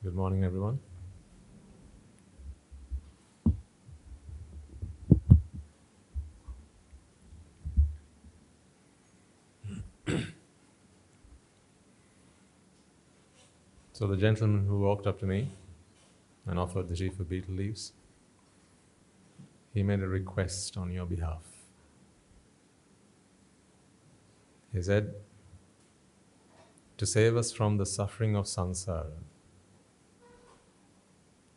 Good morning, everyone. So the gentleman who walked up to me and offered the sheaf of betel leaves, he made a request on your behalf. He said, to save us from the suffering of samsara,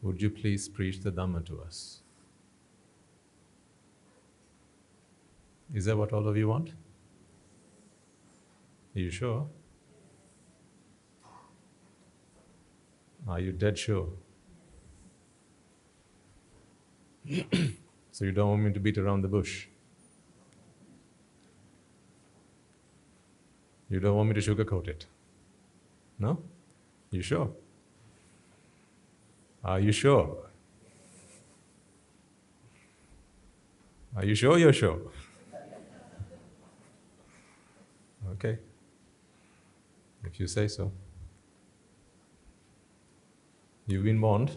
would you please preach the Dhamma to us? Is that what all of you want? Are you sure? Are you dead sure? So you don't want me to beat around the bush? You don't want me to sugarcoat it? No? You sure? Are you sure? Are you sure you're sure? Okay. If you say so. You've been warned.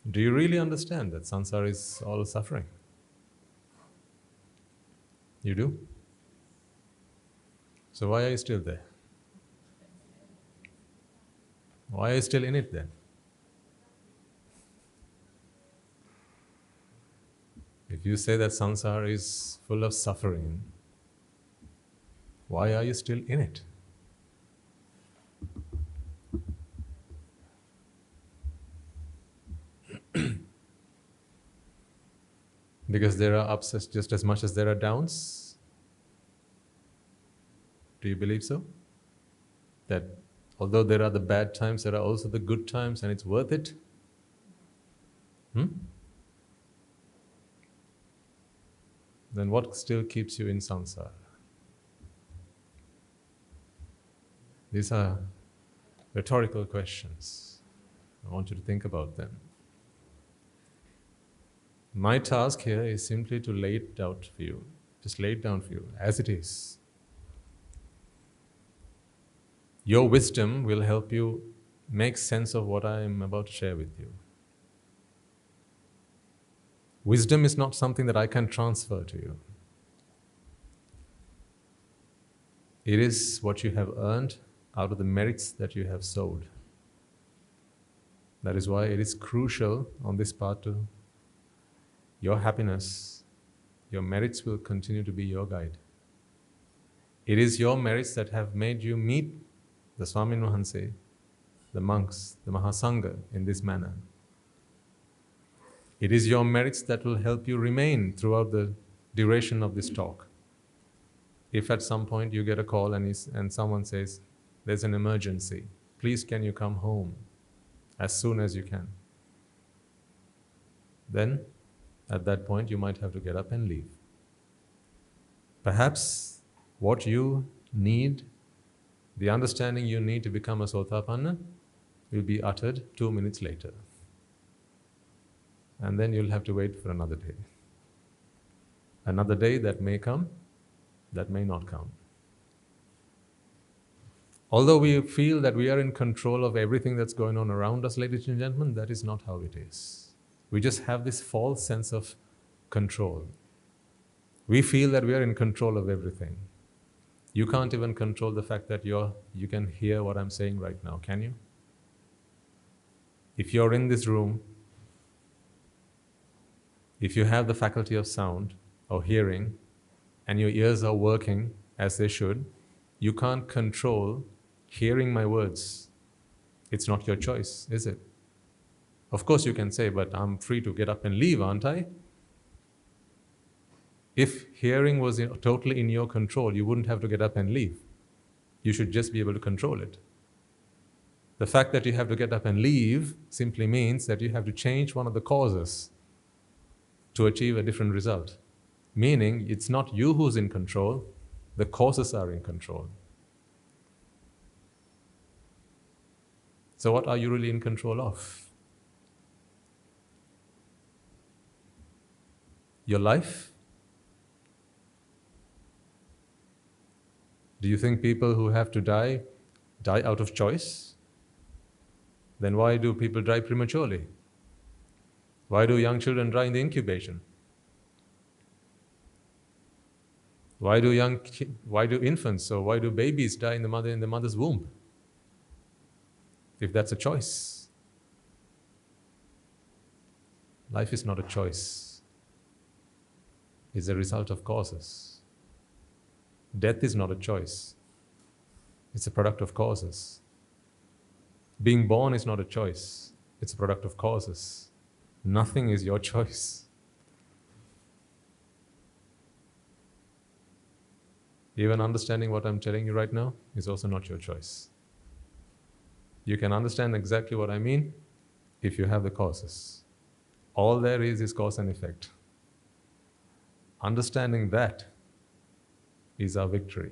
Do you really understand that samsara is all suffering? You do? So why are you still there? Why are you still in it then? If you say that samsara is full of suffering, why are you still in it? Because there are ups just as much as there are downs? Do you believe so? That although there are the bad times, there are also the good times and it's worth it? Then what still keeps you in samsara? These are rhetorical questions. I want you to think about them. My task here is simply to lay it out for you. Just lay it down for you, as it is. Your wisdom will help you make sense of what I am about to share with you. Wisdom is not something that I can transfer to you. It is what you have earned out of the merits that you have sowed. That is why it is crucial on this path to your happiness. Your merits will continue to be your guide. It is your merits that have made you meet the Swamin Wahanse, the monks, the Mahasangha in this manner. It is your merits that will help you remain throughout the duration of this talk. If at some point you get a call and someone says, there's an emergency, please can you come home as soon as you can? Then, at that point, you might have to get up and leave. Perhaps what you need, the understanding you need to become a Sotapanna, will be uttered 2 minutes later. And then you'll have to wait for another day. Another day that may come, that may not come. Although we feel that we are in control of everything that's going on around us, ladies and gentlemen, that is not how it is. We just have this false sense of control. We feel that we are in control of everything. You can't even control the fact that you can hear what I'm saying right now, can you? If you're in this room, if you have the faculty of sound or hearing, and your ears are working as they should, you can't control hearing my words. It's not your choice, is it? Of course you can say, but I'm free to get up and leave, aren't I? If hearing was totally in your control, you wouldn't have to get up and leave. You should just be able to control it. The fact that you have to get up and leave simply means that you have to change one of the causes to achieve a different result. Meaning, it's not you who's in control, the causes are in control. So what are you really in control of? Your life? Do you think people who have to die out of choice? Then why do people die prematurely? Why do young children die in the incubation? Why do infants or why do babies die in the mother's womb? If that's a choice. Life is not a choice. It's a result of causes. Death is not a choice. It's a product of causes. Being born is not a choice. It's a product of causes. Nothing is your choice. Even understanding what I'm telling you right now is also not your choice. You can understand exactly what I mean if you have the causes. All there is cause and effect. Understanding that is our victory.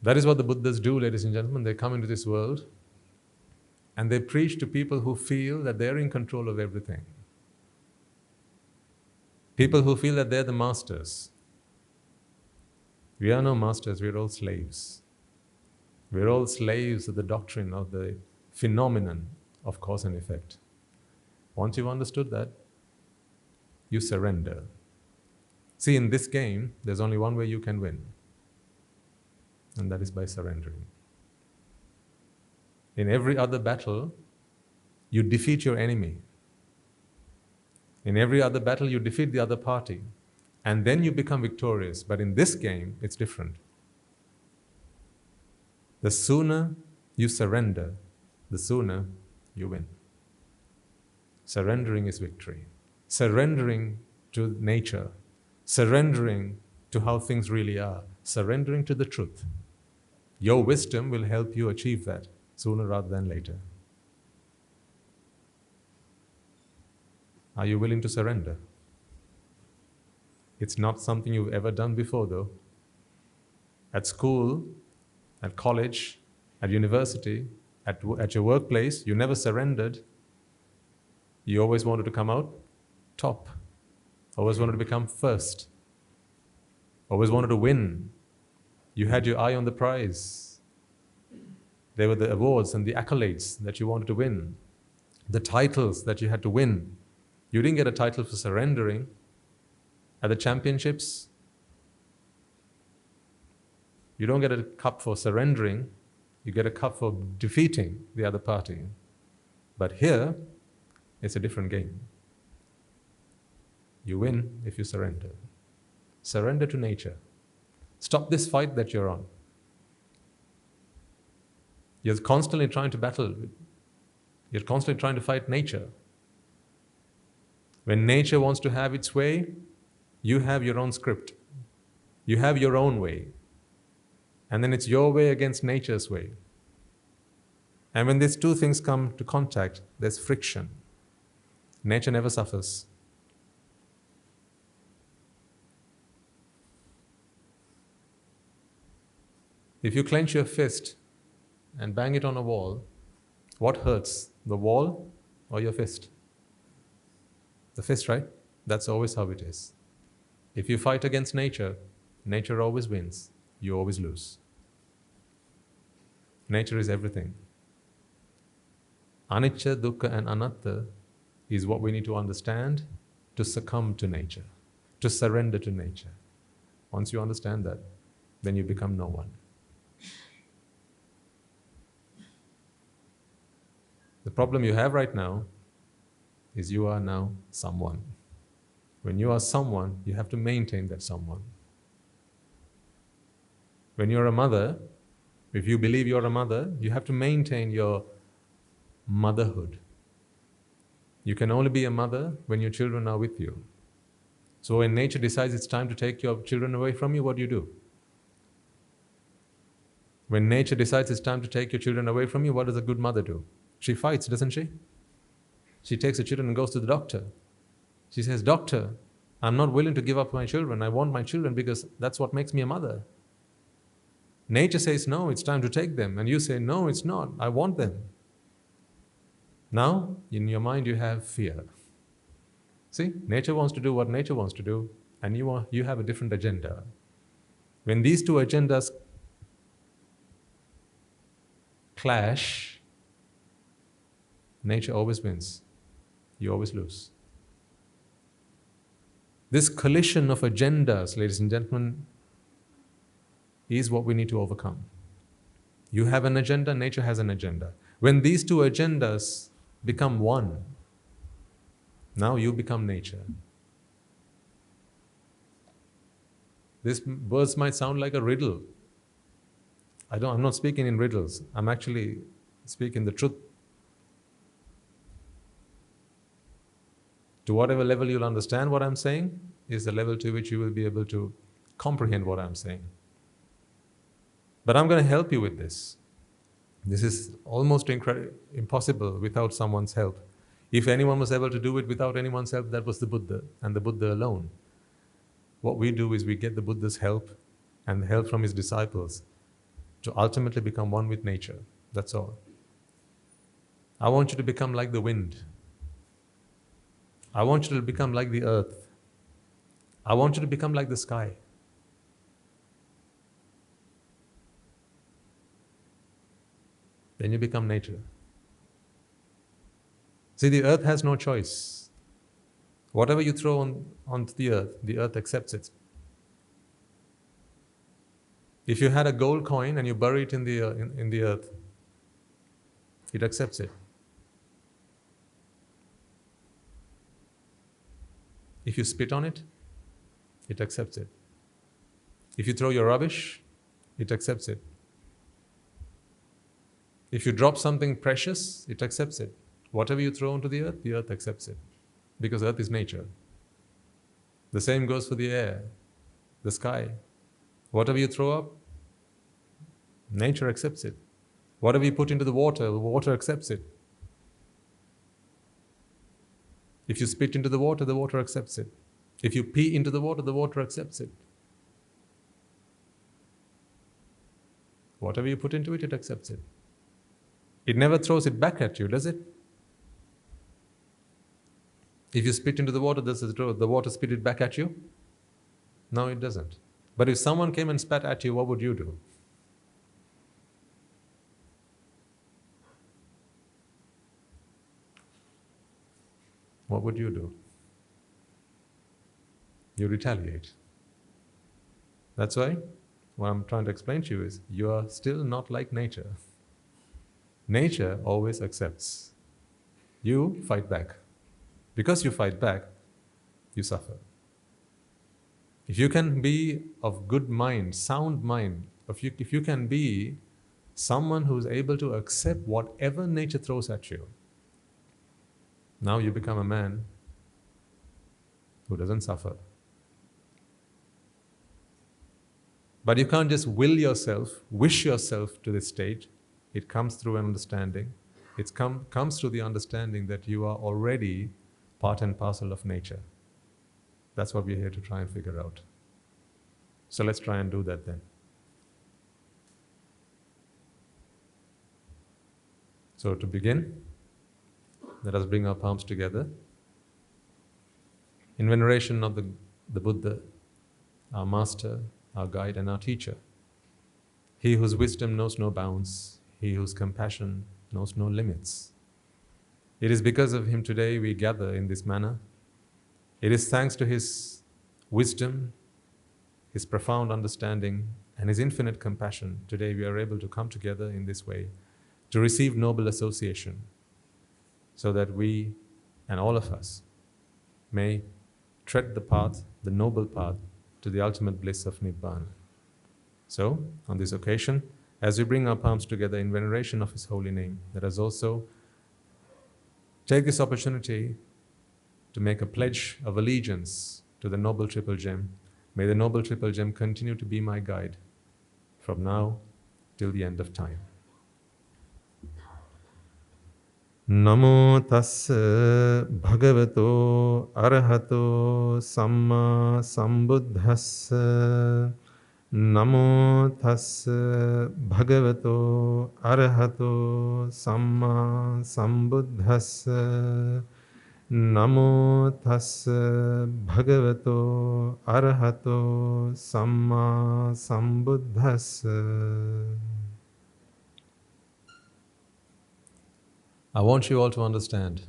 That is what the Buddhas do, ladies and gentlemen. They come into this world and they preach to people who feel that they're in control of everything. People who feel that they're the masters. We are no masters, we're all slaves. We're all slaves of the doctrine of the phenomenon of cause and effect. Once you've understood that, you surrender. See, in this game, there's only one way you can win, and that is by surrendering. In every other battle, you defeat your enemy. In every other battle, you defeat the other party, and then you become victorious. But in this game, it's different. The sooner you surrender, the sooner you win. Surrendering is victory. Surrendering to nature. Surrendering to how things really are. Surrendering to the truth. Your wisdom will help you achieve that sooner rather than later. Are you willing to surrender? It's not something you've ever done before, though. At school, at college, at university, at your workplace, you never surrendered. You always wanted to come out top. Always wanted to become first. Always wanted to win. You had your eye on the prize. There were the awards and the accolades that you wanted to win. The titles that you had to win. You didn't get a title for surrendering. At the championships, you don't get a cup for surrendering, you get a cup for defeating the other party. But here, it's a different game. You win if you surrender. Surrender to nature. Stop this fight that you're on. You're constantly trying to battle. You're constantly trying to fight nature. When nature wants to have its way, you have your own script. You have your own way. And then it's your way against nature's way. And when these two things come to contact, there's friction. Nature never suffers. If you clench your fist and bang it on a wall, what hurts? The wall or your fist? The fist, right? That's always how it is. If you fight against nature, nature always wins. You always lose. Nature is everything. Anicca, dukkha and anatta is what we need to understand to succumb to nature, to surrender to nature. Once you understand that, then you become no one. The problem you have right now is you are now someone. When you are someone, you have to maintain that someone. When you're a mother, if you believe you're a mother, you have to maintain your motherhood. You can only be a mother when your children are with you. So when nature decides it's time to take your children away from you, what do? When nature decides it's time to take your children away from you, what does a good mother do? She fights, doesn't she? She takes the children and goes to the doctor. She says, "Doctor, I'm not willing to give up my children. I want my children because that's what makes me a mother." Nature says, "No, it's time to take them." And you say, "No, it's not. I want them." Now, in your mind, you have fear. See, nature wants to do what nature wants to do, and you have a different agenda. When these two agendas clash, nature always wins. You always lose. This collision of agendas, ladies and gentlemen, is what we need to overcome. You have an agenda, nature has an agenda. When these two agendas become one, now you become nature. These words might sound like a riddle. I'm not speaking in riddles. I'm actually speaking the truth. To whatever level you'll understand what I'm saying is the level to which you will be able to comprehend what I'm saying. But I'm going to help you with this. This is almost impossible without someone's help. If anyone was able to do it without anyone's help, that was the Buddha, and the Buddha alone. What we do is we get the Buddha's help and the help from his disciples to ultimately become one with nature. That's all. I want you to become like the wind. I want you to become like the earth. I want you to become like the sky. Then you become nature. See, the earth has no choice. Whatever you throw onto the earth accepts it. If you had a gold coin and you bury it in the earth, it accepts it. If you spit on it, it accepts it. If you throw your rubbish, it accepts it. If you drop something precious, it accepts it. Whatever you throw into the earth accepts it. Because earth is nature. The same goes for the air, the sky. Whatever you throw up, nature accepts it. Whatever you put into the water accepts it. If you spit into the water accepts it. If you pee into the water accepts it. Whatever you put into it, it accepts it. It never throws it back at you, does it? If you spit into the water, does the water spit it back at you? No, it doesn't. But if someone came and spat at you, what would you do? What would you do? You retaliate. That's why what I'm trying to explain to you is you are still not like nature. Nature always accepts. You fight back. Because you fight back, you suffer. If you can be of good mind, sound mind, if you can be someone who is able to accept whatever nature throws at you, now you become a man who doesn't suffer. But you can't just will yourself, wish yourself to this state. It comes through an understanding. It comes through the understanding that you are already part and parcel of nature. That's what we're here to try and figure out. So let's try and do that then. So to begin, let us bring our palms together in veneration of the Buddha, our master, our guide and our teacher. He whose wisdom knows no bounds, he whose compassion knows no limits. It is because of him today we gather in this manner. It is thanks to his wisdom, his profound understanding, and his infinite compassion today we are able to come together in this way to receive noble association, so that we and all of us may tread the path, the noble path, to the ultimate bliss of Nibbāna. So, on this occasion, as we bring our palms together in veneration of His holy name, let us also take this opportunity to make a pledge of allegiance to the Noble Triple Gem. May the Noble Triple Gem continue to be my guide from now till the end of time. Namo tassa bhagavato arahato samma sambuddhassa. Namo tassa bhagavato arahato samma sambuddhassa. Namo tassa bhagavato arahato samma sambuddhassa. I want you all to understand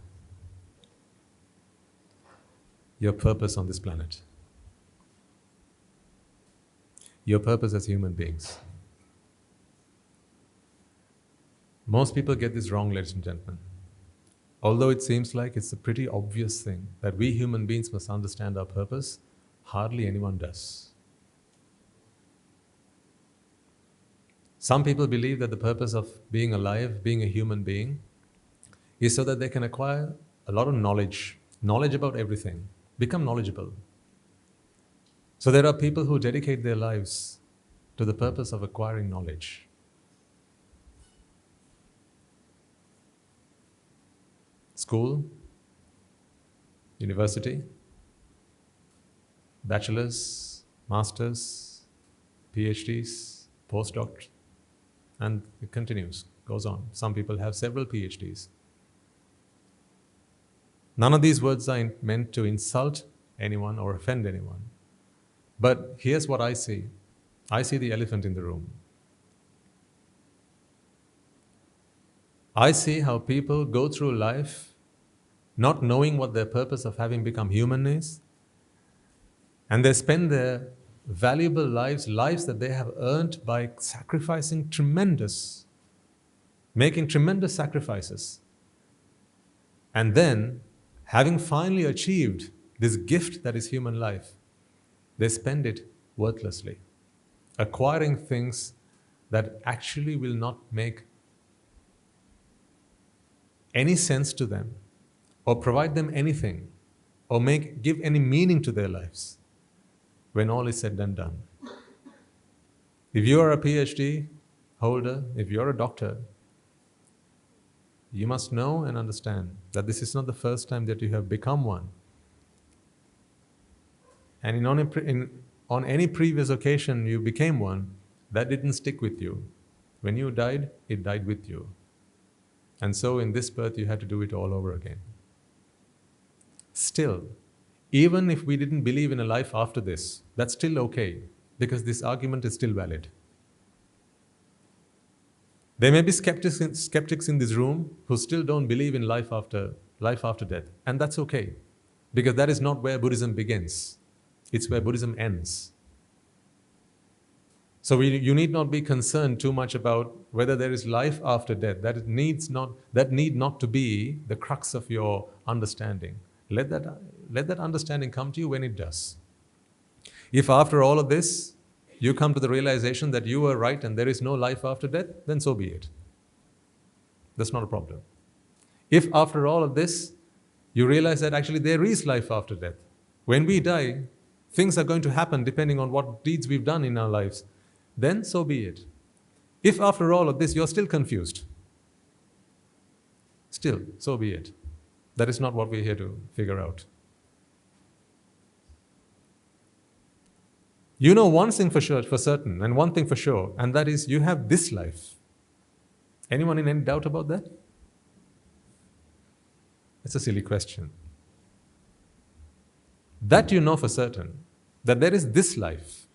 your purpose on this planet. Your purpose as human beings. Most people get this wrong, ladies and gentlemen. Although it seems like it's a pretty obvious thing that we human beings must understand our purpose, hardly anyone does. Some people believe that the purpose of being alive, being a human being, is so that they can acquire a lot of knowledge about everything, become knowledgeable. So there are people who dedicate their lives to the purpose of acquiring knowledge. School, university, bachelors, masters, PhDs, postdocs, and it continues, goes on. Some people have several PhDs. None of these words are meant to insult anyone or offend anyone. But here's what I see. I see the elephant in the room. I see how people go through life not knowing what their purpose of having become human is, and they spend their valuable lives that they have earned by making tremendous sacrifices. And then, having finally achieved this gift that is human life, they spend it worthlessly, acquiring things that actually will not make any sense to them, or provide them anything, or give any meaning to their lives, when all is said and done. If you are a PhD holder, if you are a doctor, you must know and understand that this is not the first time that you have become one. And on any previous occasion you became one, that didn't stick with you. When you died, it died with you. And so in this birth you had to do it all over again. Still, even if we didn't believe in a life after this, that's still okay, because this argument is still valid. There may be skeptics in this room who still don't believe in life after death, and that's okay, because that is not where Buddhism begins. It's where Buddhism ends. So you need not be concerned too much about whether there is life after death. That need not to be the crux of your understanding. Let that understanding come to you when it does. If after all of this, you come to the realization that you were right and there is no life after death, then so be it. That's not a problem. If after all of this, you realize that actually there is life after death, when we die, things are going to happen depending on what deeds we've done in our lives, then so be it. If after all of this, you're still confused, still, so be it. That is not what we're here to figure out. You know one thing for certain, and one thing for sure, and that is you have this life. Anyone in any doubt about that? It's a silly question. That you know for certain, that there is this life.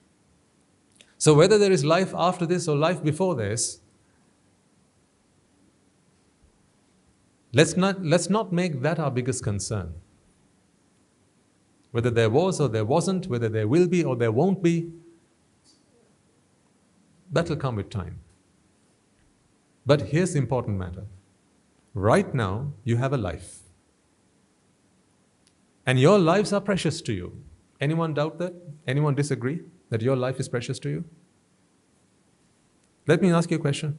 So whether there is life after this or life before this, let's not make that our biggest concern. Whether there was or there wasn't, whether there will be or there won't be, that will come with time. But here's the important matter. Right now, you have a life. And your lives are precious to you. Anyone doubt that? Anyone disagree that your life is precious to you? Let me ask you a question.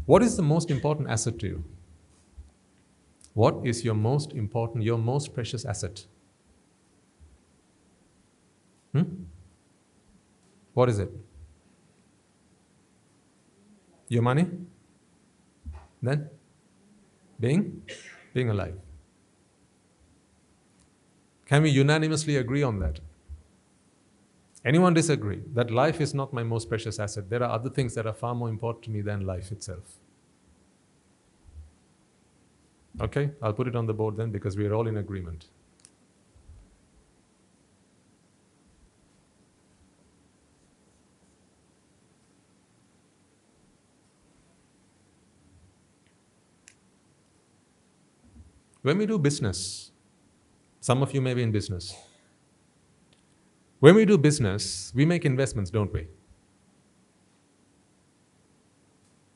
What is the most important asset to you? What is your most important, your most precious asset? What is it? Your money? Then? Being alive. Can we unanimously agree on that? Anyone disagree that life is not my most precious asset? There are other things that are far more important to me than life itself. Okay, I'll put it on the board then because we are all in agreement. When we do business, some of you may be in business. When we do business, we make investments, don't we?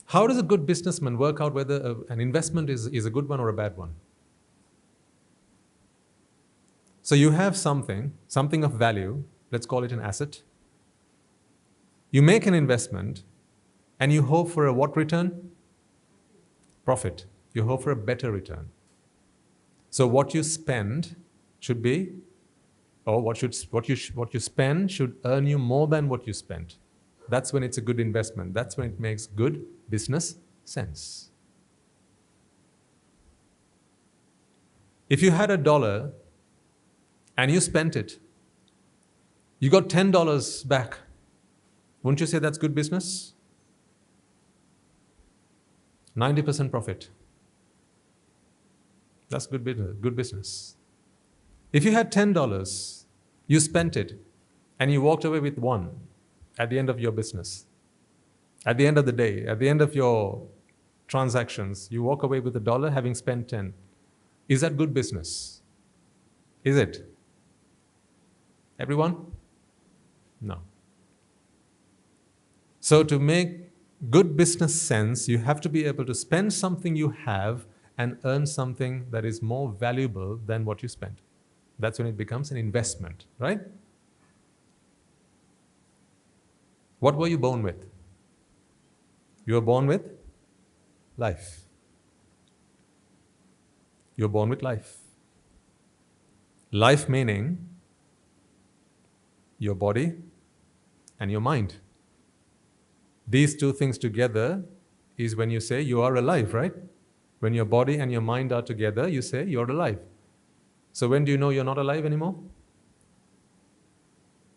How does a good businessman work out whether an investment is a good one or a bad one? So you have something of value, let's call it an asset. You make an investment and you hope for a what return? Profit. You hope for a better return. So what you spend should be, or what you spend should earn you more than what you spent. That's when it's a good investment. That's when it makes good business sense. If you had $1 and you spent it, you got $10 back. Wouldn't you say that's good business? 90% profit. That's good business. If you had $10, you spent it, and you walked away with $1 at the end of your business. At the end of the day, at the end of your transactions, you walk away with $1 having spent 10. Is that good business? Is it? Everyone? No. So to make good business sense, you have to be able to spend something you have and earn something that is more valuable than what you spent. That's when it becomes an investment, right? What were you born with? You were born with life. You're born with life. Life meaning your body and your mind. These two things together is when you say you are alive, right? When your body and your mind are together, you say you're alive. So when do you know you're not alive anymore?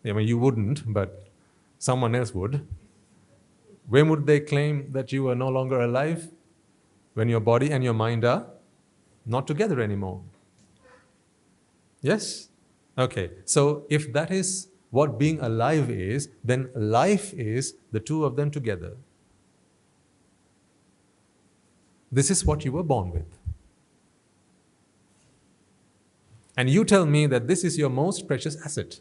I mean, you wouldn't, but someone else would. When would they claim that you are no longer alive? When your body and your mind are not together anymore. Yes? Okay, so if that is what being alive is, then life is the two of them together. This is what you were born with. And you tell me that this is your most precious asset.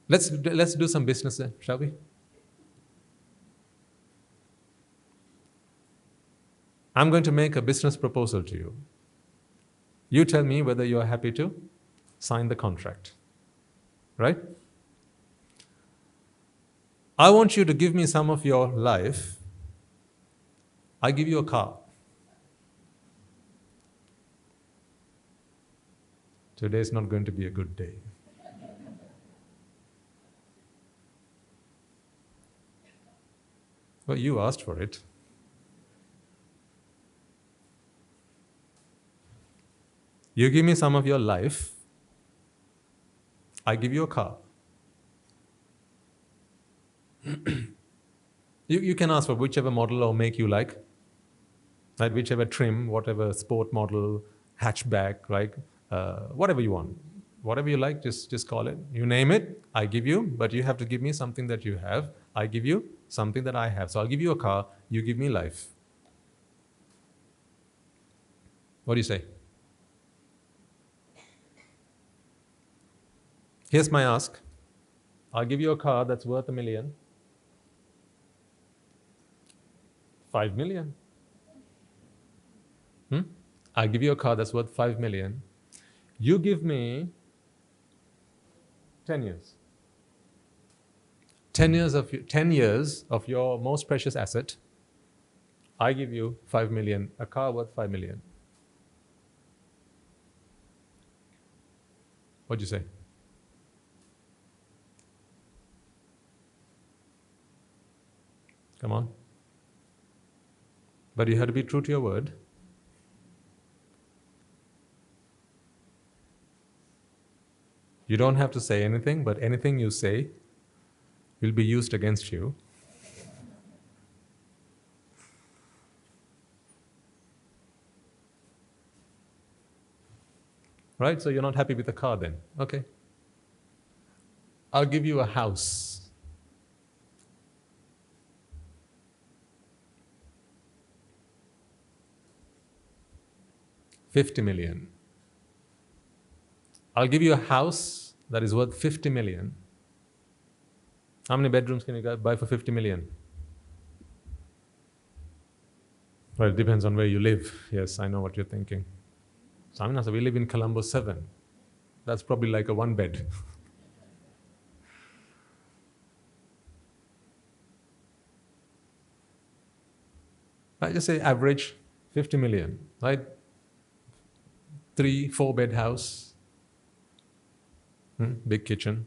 Let's do some business then, shall we? I'm going to make a business proposal to you. You tell me whether you are happy to sign the contract. Right? I want you to give me some of your life. I give you a car. Today is not going to be a good day. Well, you asked for it. You give me some of your life, I give you a car. You can ask for whichever model or make you like, right? Whichever trim, whatever sport model, hatchback, like whatever you want. Whatever you like, just call it. You name it, I give you, but you have to give me something that you have. I give you something that I have. So I'll give you a car, you give me life. What do you say? Here's my ask. I'll give you a car that's worth $1 million. 5 million. I'll give you a car that's worth 5 million. You give me 10 years. 10 years of your most precious asset. I give you 5 million, a car worth 5 million. What'd you say? Come on. But you have to be true to your word. You don't have to say anything, but anything you say will be used against you. Right? So you're not happy with the car then. Okay. I'll give you a house. $50 million. I'll give you a house that is worth 50 million. How many bedrooms can you buy for 50 million? Well, it depends on where you live. Yes, I know what you're thinking. So we live in Colombo 7. That's probably like a 1 bed. I just say average 50 million, right? 3-4 bed house, big kitchen,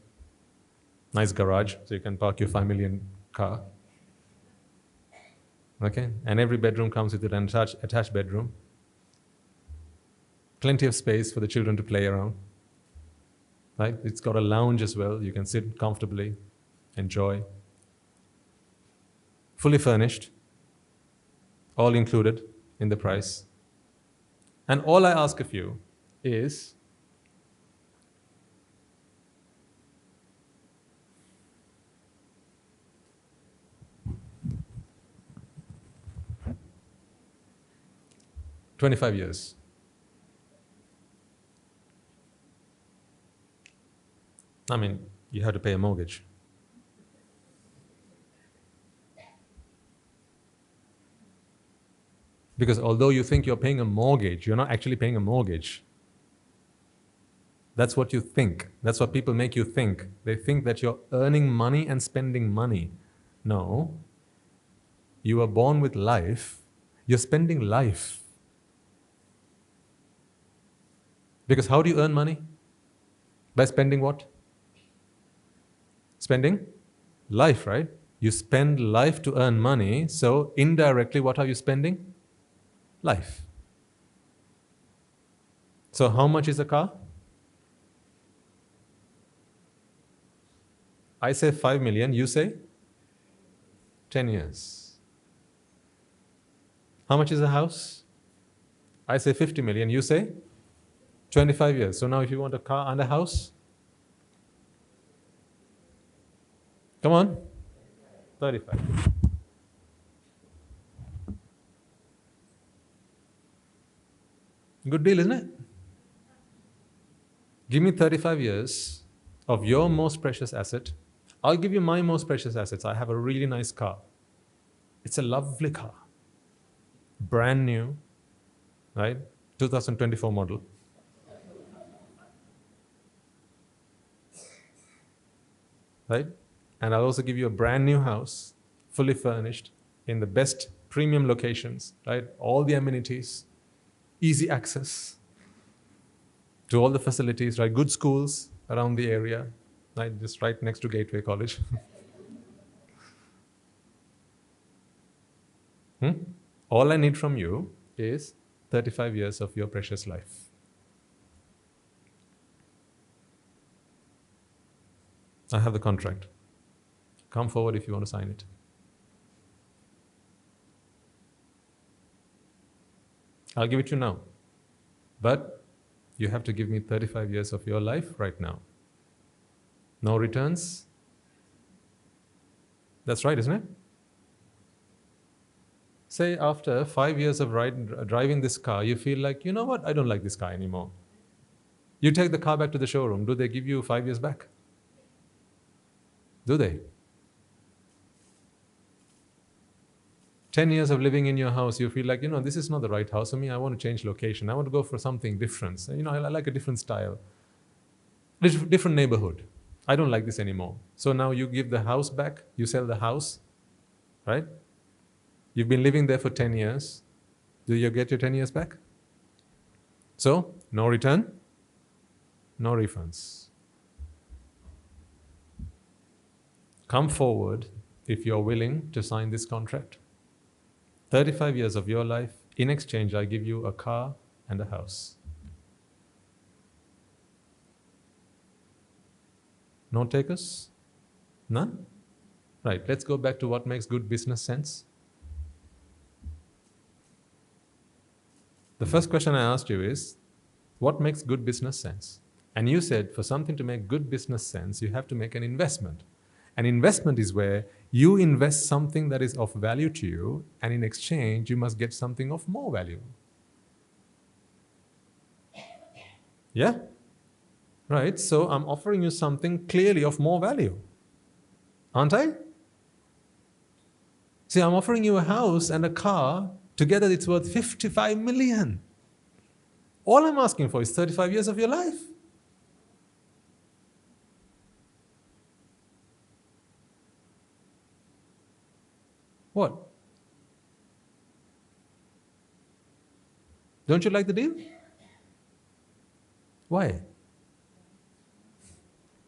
nice garage, so you can park your 5 million car. Okay, and every bedroom comes with an attached bedroom. Plenty of space for the children to play around. Right? It's got a lounge as well. You can sit comfortably, enjoy. Fully furnished, all included in the price. And all I ask of you is $25 years. I mean, you have to pay a mortgage. Because although you think you're paying a mortgage, you're not actually paying a mortgage. That's what you think. That's what people make you think. They think that you're earning money and spending money. No. You are born with life. You're spending life. Because how do you earn money? By spending what? Spending life, right? You spend life to earn money, so indirectly, what are you spending? Life. So how much is a car? I say 5 million, you say 10 years. How much is a house? I say 50 million, you say 25 years. So now if you want a car and a house, come on, 35. Good deal, isn't it? Give me 35 years of your most precious asset. I'll give you my most precious assets. I have a really nice car. It's a lovely car. Brand new, right? 2024 model. Right? And I'll also give you a brand new house, fully furnished, in the best premium locations, right? All the amenities, easy access to all the facilities, right? Good schools around the area, right? Just right next to Gateway College. All I need from you is 35 years of your precious life. I have the contract. Come forward if you want to sign it. I'll give it to you now. But you have to give me 35 years of your life right now. No returns. That's right, isn't it? Say after 5 years of driving this car, you feel like, you know what, I don't like this car anymore. You take the car back to the showroom. Do they give you 5 years back? Do they? 10 years of living in your house, you feel like, this is not the right house for me. I want to change location. I want to go for something different. So, I like a different style. Different neighborhood. I don't like this anymore. So now you give the house back. You sell the house, right? You've been living there for 10 years. Do you get your 10 years back? So, no return, no refunds. Come forward if you're willing to sign this contract. 35 years of your life. In exchange, I give you a car and a house. No takers? None? Right, let's go back to what makes good business sense. The first question I asked you is, What makes good business sense? And you said for something to make good business sense, you have to make an investment. An investment is where you invest something that is of value to you, and in exchange, you must get something of more value. Yeah? Right? So I'm offering you something clearly of more value. Aren't I? See, I'm offering you a house and a car. Together it's worth 55 million. All I'm asking for is 35 years of your life. What? Don't you like the deal? Why?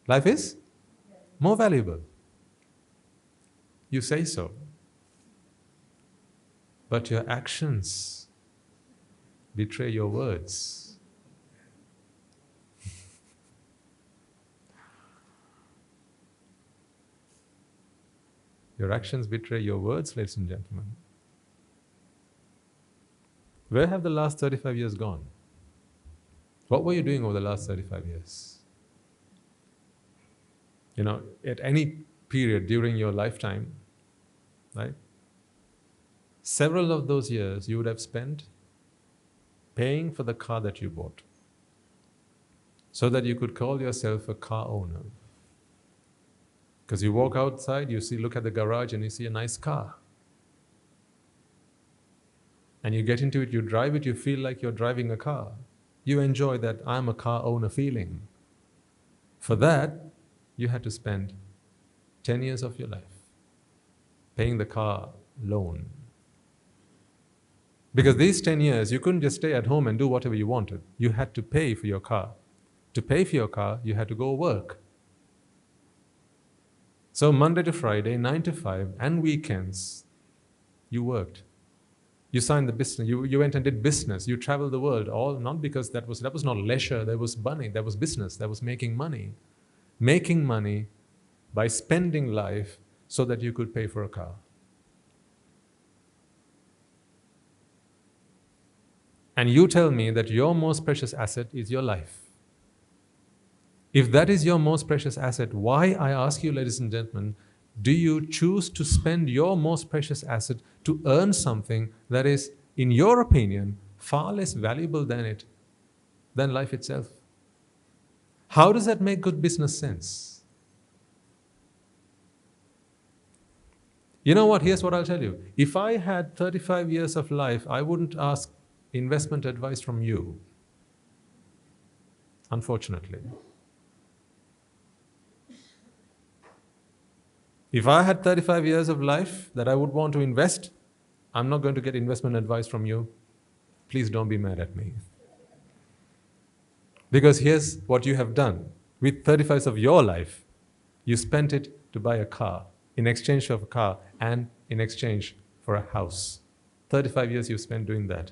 Life is more valuable. You say so. But your actions betray your words. Your actions betray your words, ladies and gentlemen. Where have the last 35 years gone? What were you doing over the last 35 years? You know, at any period during your lifetime, right? Several of those years you would have spent paying for the car that you bought so that you could call yourself a car owner. Because you walk outside, you see, look at the garage and you see a nice car. And you get into it, you drive it, you feel like you're driving a car. You enjoy that I'm a car owner feeling. For that, you had to spend 10 years of your life paying the car loan. Because these 10 years, you couldn't just stay at home and do whatever you wanted. You had to pay for your car. To pay for your car, you had to go work. So Monday to Friday, 9 to 5, and weekends, you worked. You signed the business, you went and did business, you traveled the world, all not because that was not leisure, that was money, that was business, that was making money. Making money by spending life so that you could pay for a car. And you tell me that your most precious asset is your life. If that is your most precious asset, why, I ask you, ladies and gentlemen, do you choose to spend your most precious asset to earn something that is, in your opinion, far less valuable than life itself? How does that make good business sense? You know what? Here's what I'll tell you. If I had 35 years of life, I wouldn't ask investment advice from you. Unfortunately. If I had 35 years of life that I would want to invest, I'm not going to get investment advice from you. Please don't be mad at me. Because here's what you have done. With 35 years of your life, you spent it to buy a car, in exchange for a car, and in exchange for a house. 35 years you spent doing that.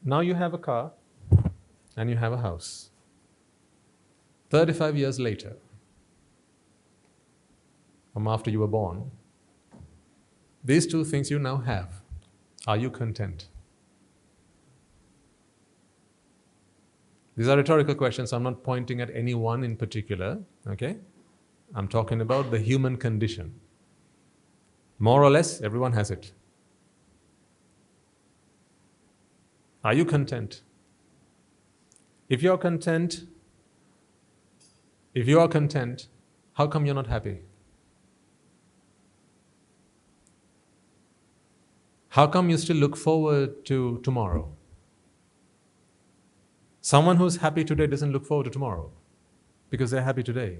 Now you have a car and you have a house. 35 years later, from after you were born, these two things you now have. Are you content? These are rhetorical questions, so I'm not pointing at anyone in particular, okay? I'm talking about the human condition. More or less, everyone has it. Are you content? If you are content, how come you're not happy? How come you still look forward to tomorrow? Someone who's happy today doesn't look forward to tomorrow because they're happy today.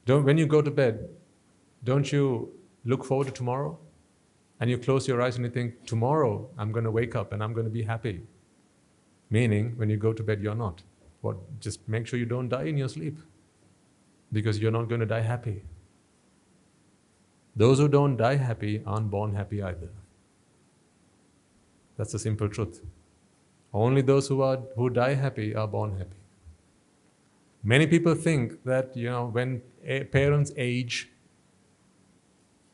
When you go to bed, don't you look forward to tomorrow? And you close your eyes and you think, tomorrow I'm going to wake up and I'm going to be happy. Meaning, when you go to bed, you're not. Just make sure you don't die in your sleep, because you're not going to die happy. Those who don't die happy aren't born happy either. That's the simple truth. Only those who die happy are born happy. Many people think that, when parents age,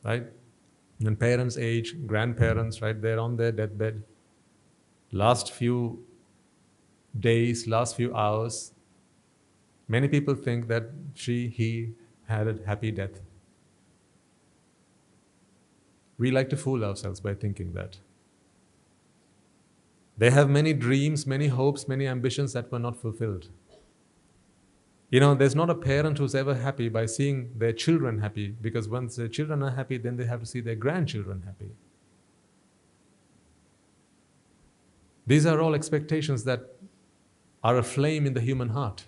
right, When parents age, grandparents, right, they're on their deathbed. Last few days, last few hours, many people think that he had a happy death. We like to fool ourselves by thinking that. They have many dreams, many hopes, many ambitions that were not fulfilled. There's not a parent who's ever happy by seeing their children happy, because once their children are happy, then they have to see their grandchildren happy. These are all expectations that are a flame in the human heart.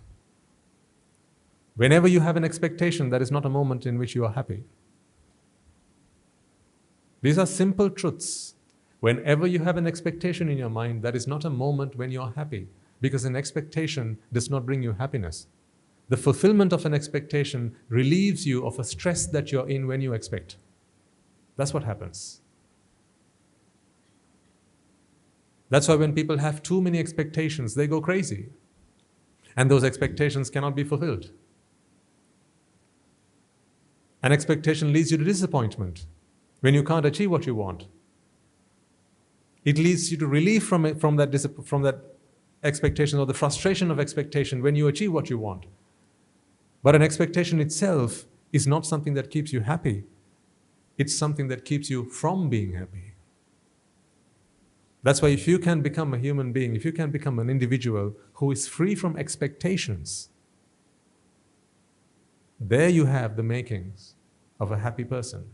Whenever you have an expectation, that is not a moment in which you are happy. These are simple truths. Whenever you have an expectation in your mind, that is not a moment when you are happy, because an expectation does not bring you happiness. The fulfillment of an expectation relieves you of a stress that you're in when you expect. That's what happens. That's why when people have too many expectations, they go crazy. And those expectations cannot be fulfilled. An expectation leads you to disappointment when you can't achieve what you want. It leads you to relief from that expectation, or the frustration of expectation when you achieve what you want. But an expectation itself is not something that keeps you happy. It's something that keeps you from being happy. That's why if you can become a human being, if you can become an individual who is free from expectations, there you have the makings of a happy person.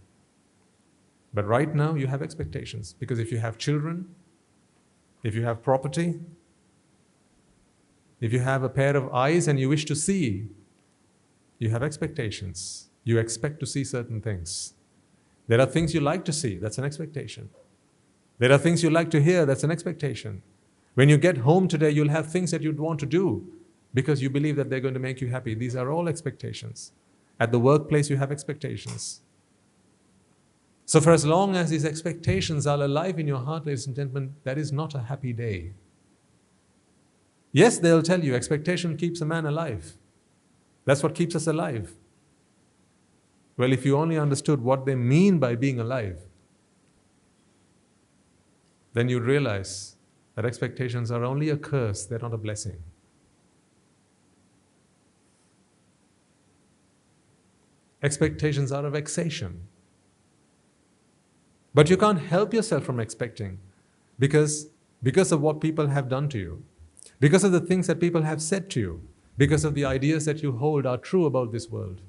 But right now you have expectations, because if you have children, if you have property, if you have a pair of eyes and you wish to see, you have expectations. You expect to see certain things. There are things you like to see, that's an expectation. There are things you like to hear, that's an expectation. When you get home today, you'll have things that you'd want to do because you believe that they're going to make you happy. These are all expectations. At the workplace, you have expectations. So for as long as these expectations are alive in your heart, ladies and gentlemen, that is not a happy day. Yes, they'll tell you expectation keeps a man alive. That's what keeps us alive. Well, if you only understood what they mean by being alive, then you'd realize that expectations are only a curse, they're not a blessing. Expectations are a vexation. But you can't help yourself from expecting because of what people have done to you, because of the things that people have said to you, because of the ideas that you hold are true about this world.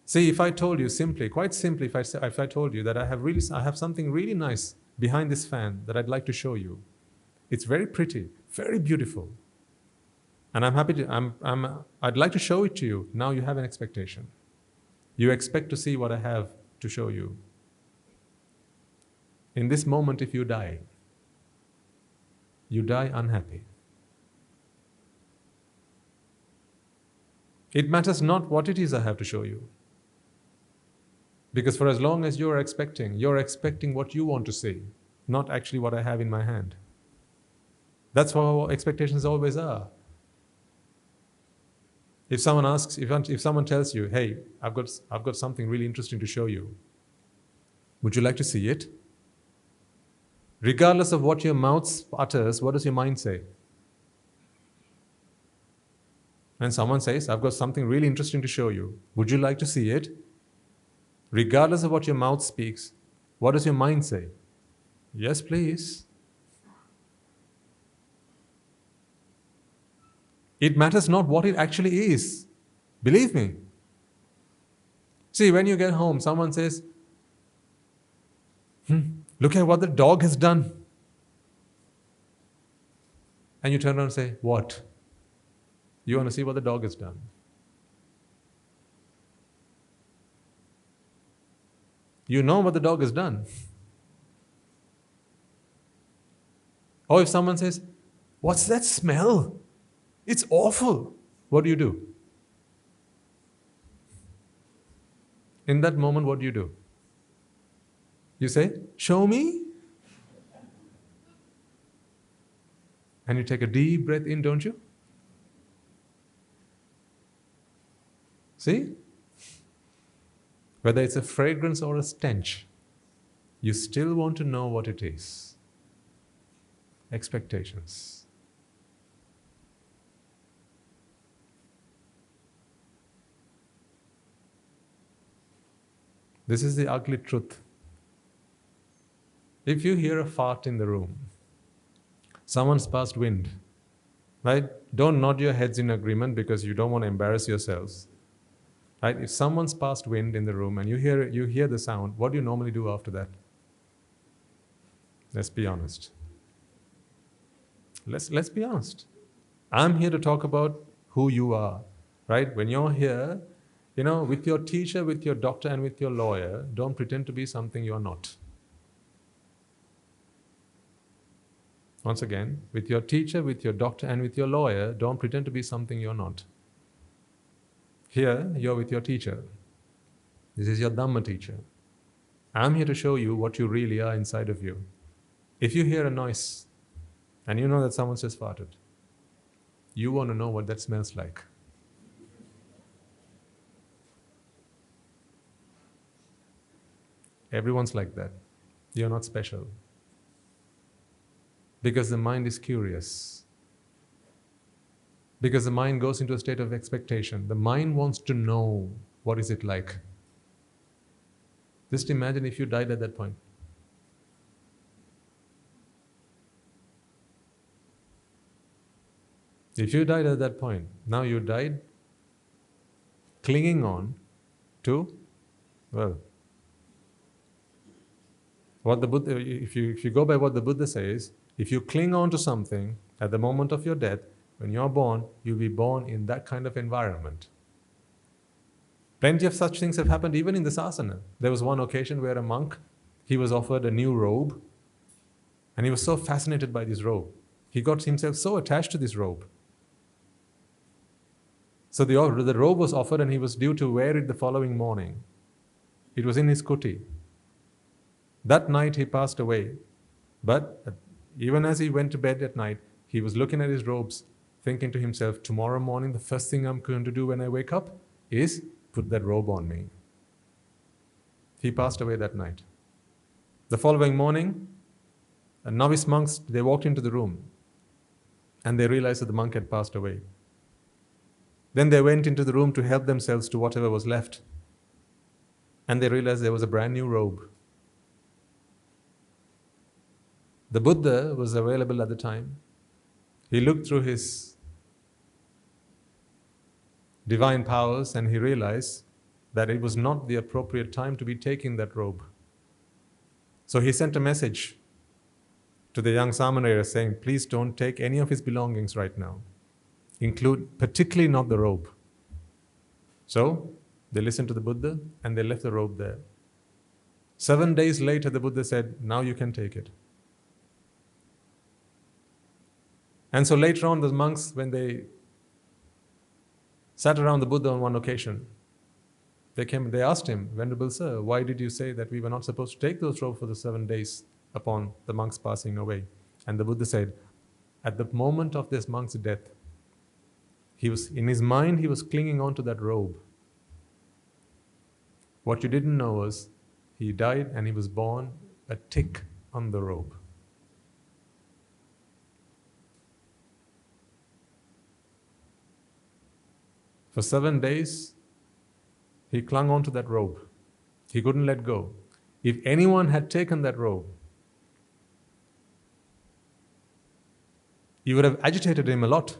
See, if I told you simply, quite simply, if I told you that I have something really nice behind this fan that I'd like to show you. It's very pretty, very beautiful. And I'd like to show it to you. Now you have an expectation. You expect to see what I have to show you. In this moment, if you die unhappy. It matters not what it is I have to show you. Because for as long as you're expecting what you want to see, not actually what I have in my hand. That's how expectations always are. If someone asks, if someone tells you, hey, I've got something really interesting to show you, would you like to see it? Regardless of what your mouth utters, what does your mind say? When someone says, I've got something really interesting to show you, would you like to see it? Regardless of what your mouth speaks, what does your mind say? Yes, please. It matters not what it actually is. Believe me. See, when you get home, someone says, look at what the dog has done. And you turn around and say, what? You want to see what the dog has done. You know what the dog has done. Or if someone says, what's that smell? It's awful. What do you do? In that moment, what do you do? You say, show me. And you take a deep breath in, don't you? See? whether it's a fragrance or a stench, you still want to know what it is. Expectations. This is the ugly truth. If you hear a fart in the room, someone's passed wind, right? Don't nod your heads in agreement because you don't want to embarrass yourselves. Right? If someone's passed wind in the room and you hear the sound, what do you normally do after that? Let's be honest. Let's be honest. I'm here to talk about who you are, right? When you're here, with your teacher, with your doctor, and with your lawyer, don't pretend to be something you're not. Once again, with your teacher, with your doctor, and with your lawyer, don't pretend to be something you're not. Here, you're with your teacher. This is your Dhamma teacher. I'm here to show you what you really are inside of you. If you hear a noise, and you know that someone's just farted, you want to know what that smells like. Everyone's like that. You're not special. Because the mind is curious. Because the mind goes into a state of expectation. The mind wants to know what is it like. Just imagine if you died at that point. If you died at that point, now you died clinging on to, what the Buddha, if you go by what the Buddha says, if you cling on to something at the moment of your death, when you're born, you'll be born in that kind of environment. Plenty of such things have happened even in the sasana. There was one occasion where a monk, he was offered a new robe, and he was so fascinated by this robe. He got himself so attached to this robe. So the robe was offered and he was due to wear it the following morning. It was in his kuti. That night he passed away. But even as he went to bed at night, he was looking at his robes, thinking to himself, tomorrow morning the first thing I'm going to do when I wake up is put that robe on me. He passed away that night. The following morning, the novice monks, they walked into the room and they realized that the monk had passed away. Then they went into the room to help themselves to whatever was left. And they realized there was a brand new robe. The Buddha was available at the time. He looked through his divine powers and he realized that it was not the appropriate time to be taking that robe. So he sent a message to the young Samanera saying, please don't take any of his belongings right now. Particularly not the robe. So they listened to the Buddha and they left the robe there. 7 days later, the Buddha said, now you can take it. And so later on, the monks, when they sat around the Buddha on one occasion, they asked him, Venerable Sir, why did you say that we were not supposed to take those robes for the 7 days upon the monks passing away? And the Buddha said, at the moment of this monk's death, in his mind, he was clinging on to that robe. What you didn't know was, he died and he was born a tick on the robe. For 7 days, he clung on to that robe. He couldn't let go. If anyone had taken that robe, he would have agitated him a lot.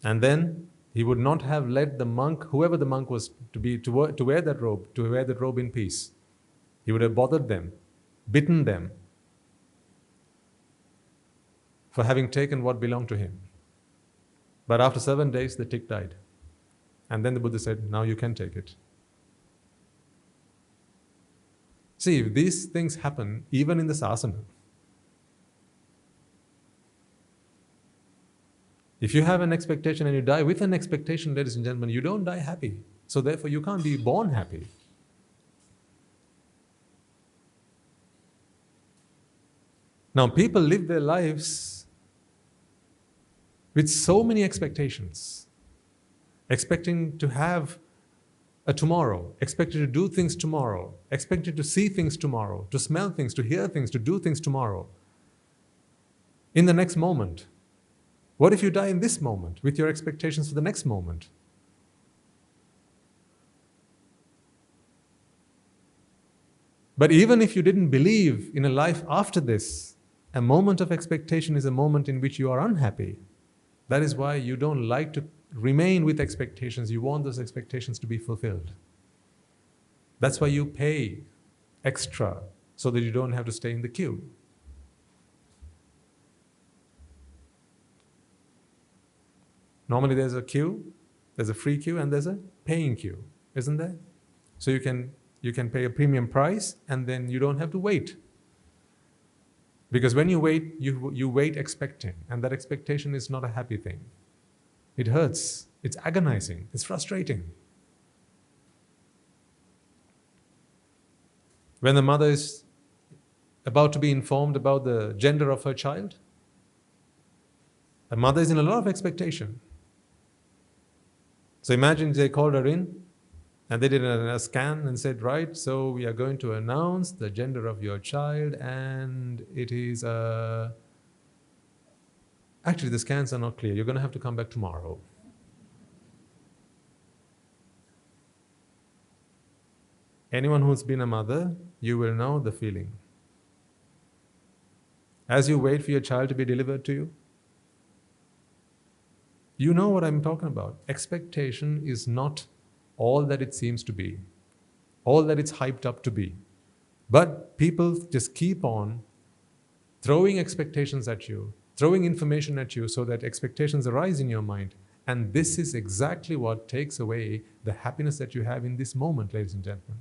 And then he would not have let the monk, whoever the monk was, to wear that robe in peace. He would have bothered them, bitten them for having taken what belonged to him. But after 7 days, the tick died. And then the Buddha said, now you can take it. See, if these things happen, even in the sasana, if you have an expectation and you die with an expectation, ladies and gentlemen, you don't die happy. So therefore, you can't be born happy. Now, people live their lives with so many expectations, expecting to have a tomorrow, expected to do things tomorrow, expected to see things tomorrow, to smell things, to hear things, to do things tomorrow, in the next moment. What if you die in this moment with your expectations for the next moment? But even if you didn't believe in a life after this, a moment of expectation is a moment in which you are unhappy. That is why you don't like to remain with expectations. You want those expectations to be fulfilled. That's why you pay extra so that you don't have to stay in the queue. Normally there's a queue, there's a free queue, and there's a paying queue, isn't there? So you can pay a premium price and then you don't have to wait. Because when you wait, you wait expecting, and that expectation is not a happy thing. It hurts, it's agonizing, it's frustrating. When the mother is about to be informed about the gender of her child, the mother is in a lot of expectation. So imagine they called her in and they did a scan and said, right, so we are going to announce the gender of your child, and it is actually the scans are not clear. You're going to have to come back tomorrow. Anyone who's been a mother, you will know the feeling. As you wait for your child to be delivered to you, you know what I'm talking about. Expectation is not all that it seems to be, all that it's hyped up to be. But people just keep on throwing expectations at you, throwing information at you so that expectations arise in your mind. And this is exactly what takes away the happiness that you have in this moment, ladies and gentlemen.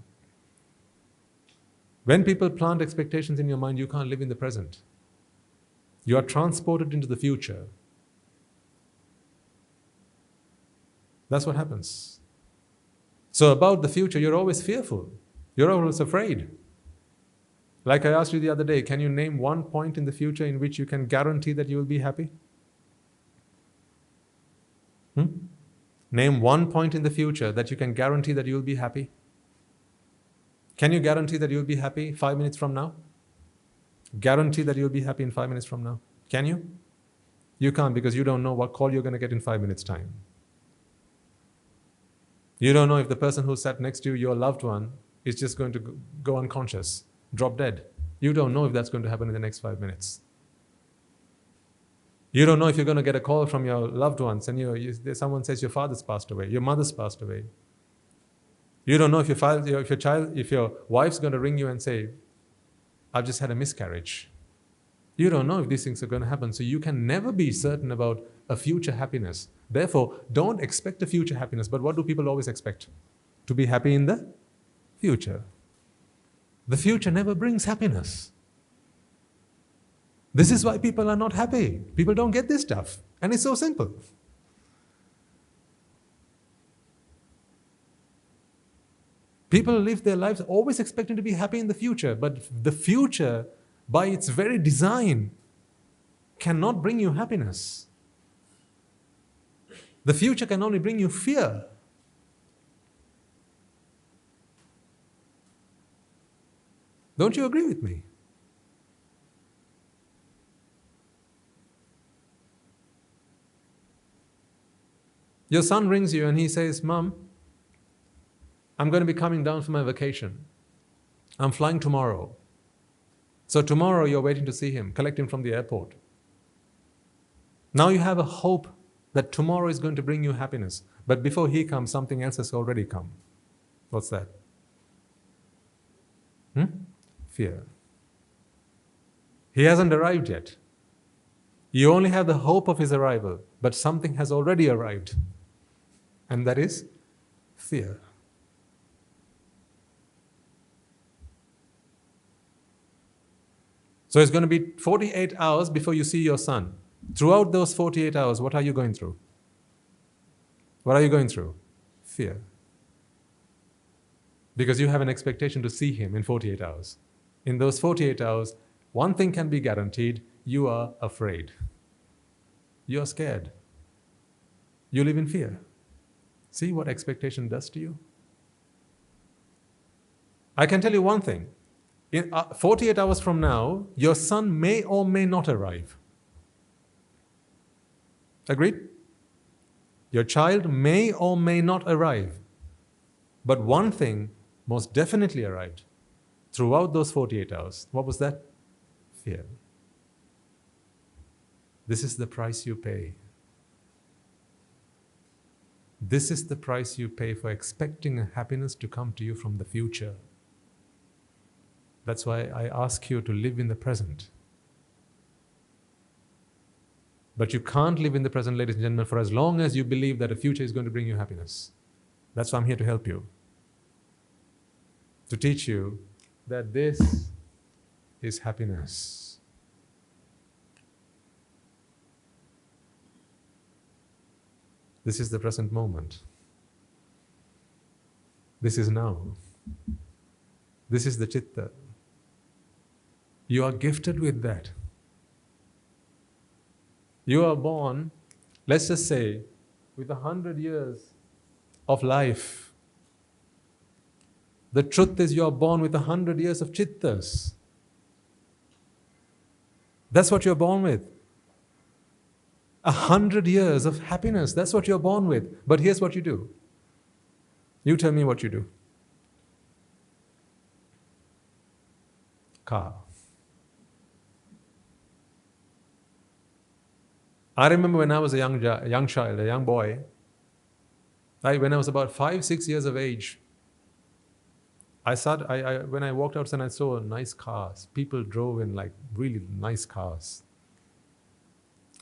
When people plant expectations in your mind, you can't live in the present. You are transported into the future. That's what happens. So about the future, you're always fearful. You're always afraid. Like I asked you the other day, can you name one point in the future in which you can guarantee that you will be happy? Name one point in the future that you can guarantee that you will be happy. Can you guarantee that you will be happy 5 minutes from now? Guarantee that you will be happy in 5 minutes from now. Can you? You can't, because you don't know what call you're going to get in 5 minutes' time. You don't know if the person who sat next to you, your loved one, is just going to go unconscious, drop dead. You don't know if that's going to happen in the next 5 minutes. You don't know if you're going to get a call from your loved ones and someone says your father's passed away, your mother's passed away. You don't know if your wife's going to ring you and say, I've just had a miscarriage. You don't know if these things are going to happen. So you can never be certain about a future happiness. Therefore, don't expect a future happiness. But what do people always expect? To be happy in the future. The future never brings happiness. This is why people are not happy. People don't get this stuff. And it's so simple. People live their lives always expecting to be happy in the future. But the future, by its very design, cannot bring you happiness. The future can only bring you fear. Don't you agree with me? Your son rings you and he says, Mom, I'm going to be coming down for my vacation. I'm flying tomorrow. So tomorrow you're waiting to see him, collect him from the airport. Now you have a hope that tomorrow is going to bring you happiness. But before he comes, something else has already come. What's that? Fear. He hasn't arrived yet. You only have the hope of his arrival, but something has already arrived. And that is fear. So it's going to be 48 hours before you see your son. Throughout those 48 hours, what are you going through? What are you going through? Fear. Because you have an expectation to see him in 48 hours. In those 48 hours, one thing can be guaranteed: you are afraid. You are scared. You live in fear. See what expectation does to you? I can tell you one thing. In 48 hours from now, your son may or may not arrive. Agreed? Your child may or may not arrive. But one thing most definitely arrived throughout those 48 hours. What was that? Fear. This is the price you pay. This is the price you pay for expecting a happiness to come to you from the future. That's why I ask you to live in the present. But you can't live in the present, ladies and gentlemen, for as long as you believe that a future is going to bring you happiness. That's why I'm here to help you. To teach you that this is happiness. This is the present moment. This is now. This is the chitta. You are gifted with that. You are born, let's just say, with 100 years of life. The truth is you are born with 100 years of chittas. That's what you're born with. 100 years of happiness. That's what you're born with. But here's what you do. You tell me what you do. Car. I remember when I was a young child, a young boy, when I was about 5-6 years of age, when I walked outside, I saw nice cars. People drove in like really nice cars.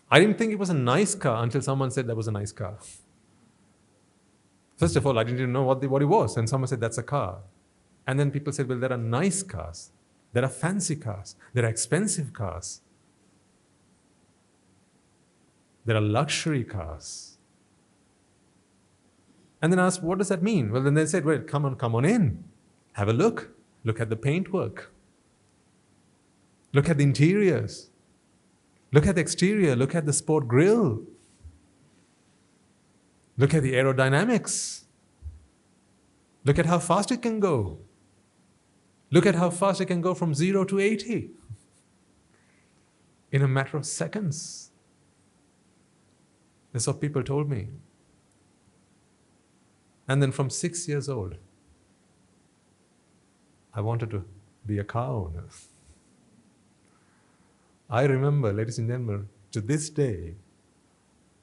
I didn't think it was a nice car until someone said that was a nice car. First of all, I didn't even know what it was. And someone said, that's a car. And then people said, well, there are nice cars. There are fancy cars. There are expensive cars. There are luxury cars. And then I asked, what does that mean? Well, then they said, well, come on in. Have a look. Look at the paintwork. Look at the interiors. Look at the exterior. Look at the sport grille. Look at the aerodynamics. Look at how fast it can go. Look at how fast it can go from 0 to 80 in a matter of seconds. That's what people told me. And then from 6 years old, I wanted to be a car owner. I remember, ladies and gentlemen, to this day,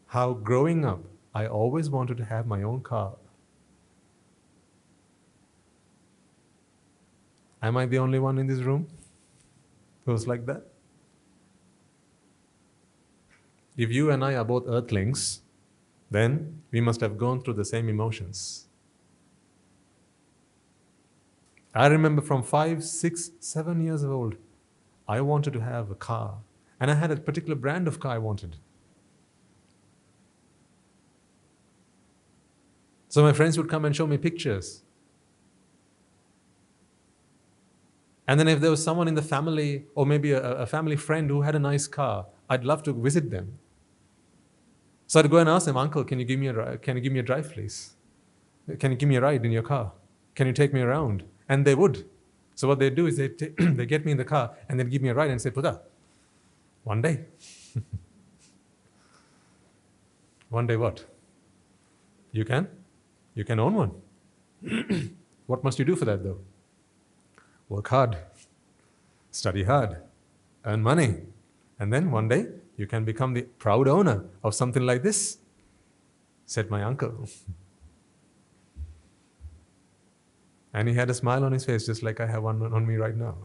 how growing up, I always wanted to have my own car. Am I the only one in this room who was like that? If you and I are both earthlings, then we must have gone through the same emotions. I remember from 5, 6, 7 years old, I wanted to have a car. And I had a particular brand of car I wanted. So my friends would come and show me pictures. And then if there was someone in the family, or maybe a family friend who had a nice car, I'd love to visit them. So I'd go and ask them, Uncle, can you give me a drive, please? Can you give me a ride in your car? Can you take me around? And they would. So what they do is they get me in the car and then give me a ride and say, Buddha, one day. One day what? You can own one. What must you do for that though? Work hard, study hard, earn money, and then one day you can become the proud owner of something like this, said my uncle. And he had a smile on his face just like I have one on me right now.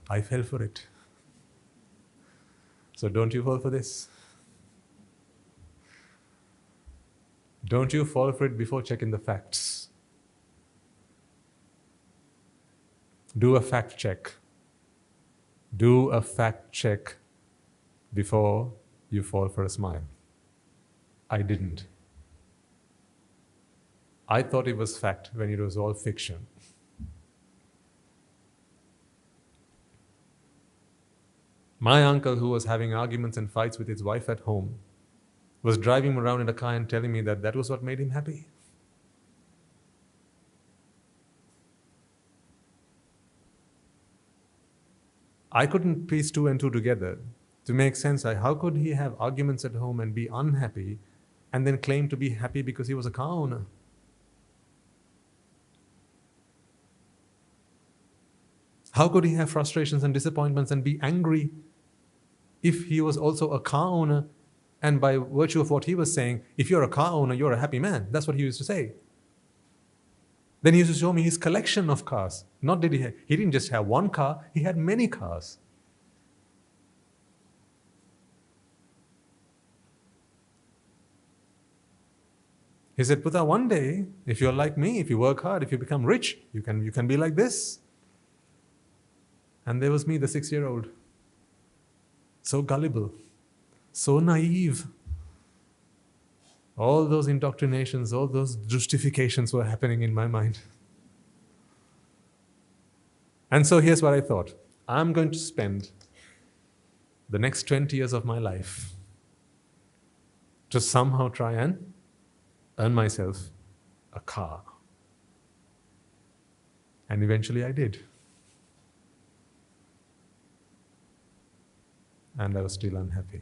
I fell for it. So don't you fall for this. Don't you fall for it before checking the facts. Do a fact check. Do a fact check before you fall for a smile. I didn't. I thought it was fact when it was all fiction. My uncle, who was having arguments and fights with his wife at home, was driving around in a car and telling me that that was what made him happy. I couldn't piece two and two together to make sense. How could he have arguments at home and be unhappy and then claim to be happy because he was a car owner? How could he have frustrations and disappointments and be angry if he was also a car owner, and by virtue of what he was saying, if you're a car owner, you're a happy man. That's what he used to say. Then he used to show me his collection of cars. He didn't just have one car, he had many cars. He said, Buddha, one day, if you're like me, if you work hard, if you become rich, you can be like this. And there was me, the 6-year-old. So gullible, so naive. All those indoctrinations, all those justifications were happening in my mind. And so here's what I thought. I'm going to spend the next 20 years of my life to somehow try and earn myself a car. And eventually I did. And I was still unhappy.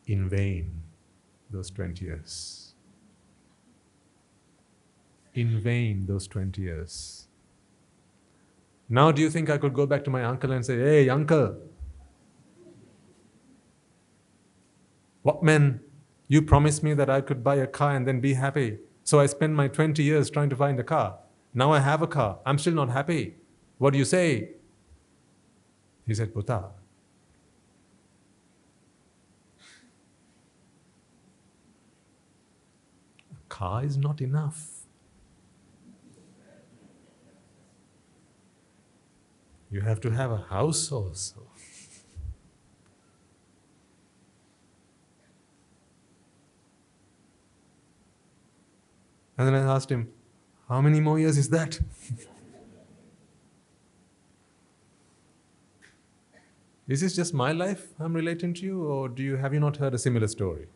In vain, those 20 years. In vain, those 20 years. Now do you think I could go back to my uncle and say, hey, uncle, what man, you promised me that I could buy a car and then be happy. So I spent my 20 years trying to find a car. Now I have a car. I'm still not happy. What do you say? He said, Buddha, a car is not enough. You have to have a house also. And then I asked him, how many more years is that? Is this just my life I'm relating to you, or have you not heard a similar story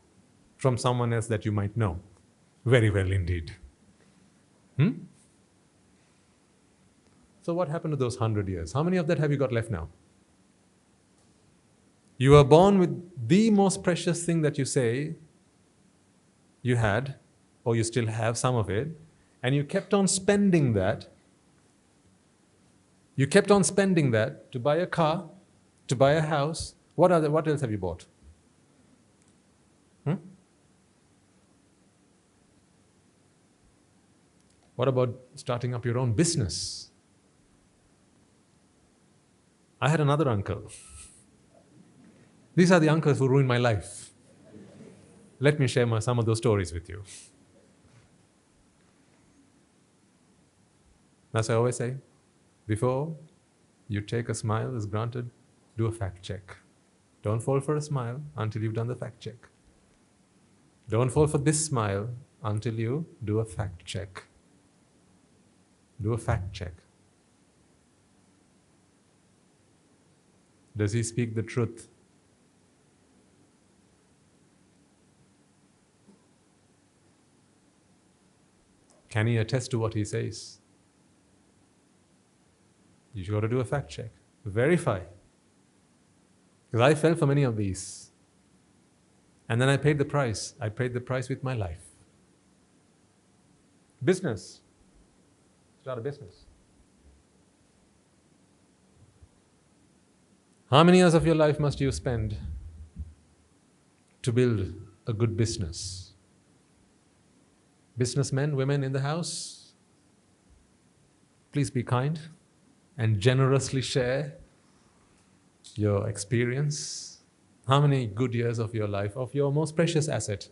from someone else that you might know? Very well indeed. So what happened to those 100 years? How many of that have you got left now? You were born with the most precious thing that you say you had, or you still have some of it, and you kept on spending that. You kept on spending that to buy a car, to buy a house. What else have you bought? What about starting up your own business? I had another uncle. These are the uncles who ruined my life. Let me share some of those stories with you. As I always say, before you take a smile as granted, do a fact check. Don't fall for a smile until you've done the fact check. Don't fall for this smile until you do a fact check. Do a fact check. Does he speak the truth? Can he attest to what he says? You got to do a fact check. Verify. Because I fell for many of these. And then I paid the price. I paid the price with my life. Business. Start a business. How many years of your life must you spend to build a good business? Businessmen, women in the house, please be kind and generously share your experience. How many good years of your life, of your most precious asset,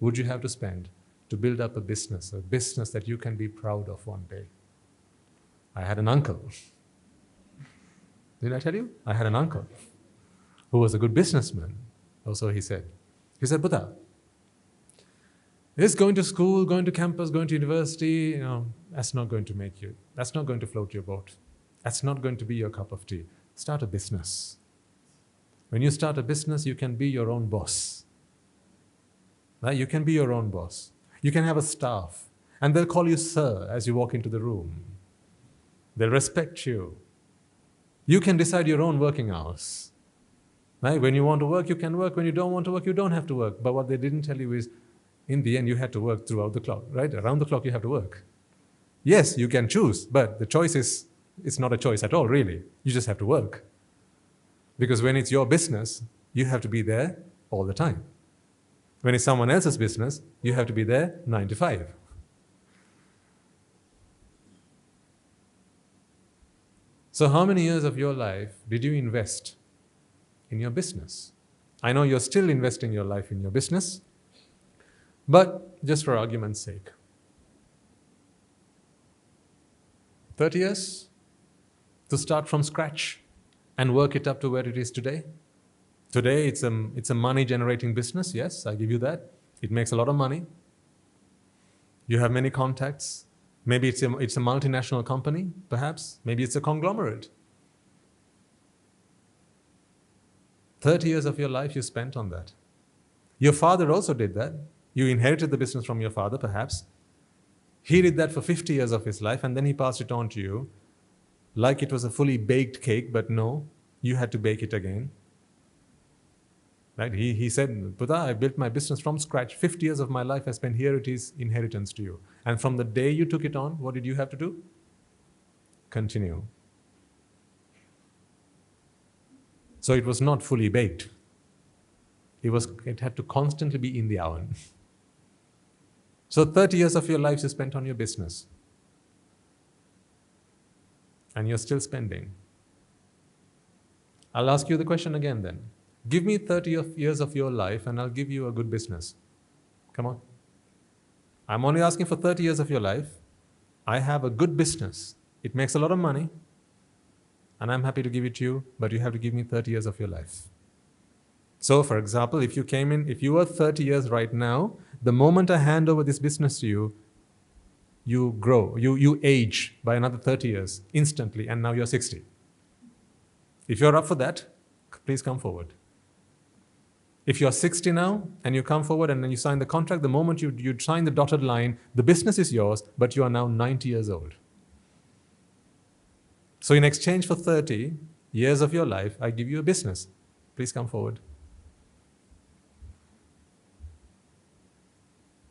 would you have to spend to build up a business that you can be proud of one day? I had an uncle. Did I tell you? I had an uncle who was a good businessman. Also, he said, Buddha, this going to school, going to campus, going to university, that's not going to make you, that's not going to float your boat. That's not going to be your cup of tea. Start a business. When you start a business, you can be your own boss. Right? You can be your own boss. You can have a staff, and they'll call you sir as you walk into the room. They'll respect you. You can decide your own working hours. Right? When you want to work, you can work. When you don't want to work, you don't have to work. But what they didn't tell you is, in the end, you had to work throughout the clock. Right? Around the clock, you have to work. Yes, you can choose, but the choice is, it's not a choice at all, really. You just have to work. Because when it's your business, you have to be there all the time. When it's someone else's business, you have to be there 9 to 5. So how many years of your life did you invest in your business? I know you're still investing your life in your business, but just for argument's sake, 30 years to start from scratch and work it up to where it is today? Today, it's a money-generating business, yes, I give you that. It makes a lot of money. You have many contacts. Maybe it's a multinational company, perhaps. Maybe it's a conglomerate. 30 years of your life you spent on that. Your father also did that. You inherited the business from your father, perhaps. He did that for 50 years of his life, and then he passed it on to you like it was a fully baked cake, but no, you had to bake it again. Right? He said, Buddha, I built my business from scratch. 50 years of my life I spent, here it is, inheritance to you. And from the day you took it on, what did you have to do? Continue. So it was not fully baked. It had to constantly be in the oven. So 30 years of your life you spent on your business. And you're still spending. I'll ask you the question again then. Give me 30 years of your life and I'll give you a good business. Come on. I'm only asking for 30 years of your life. I have a good business. It makes a lot of money. And I'm happy to give it to you, but you have to give me 30 years of your life. So, for example, if you were 30 years right now, the moment I hand over this business to you, you grow, you age by another 30 years instantly, and now you're 60. If you're up for that, please come forward. If you're 60 now and you come forward and then you sign the contract, the moment you sign the dotted line, the business is yours, but you are now 90 years old. So in exchange for 30 years of your life, I give you a business. Please come forward.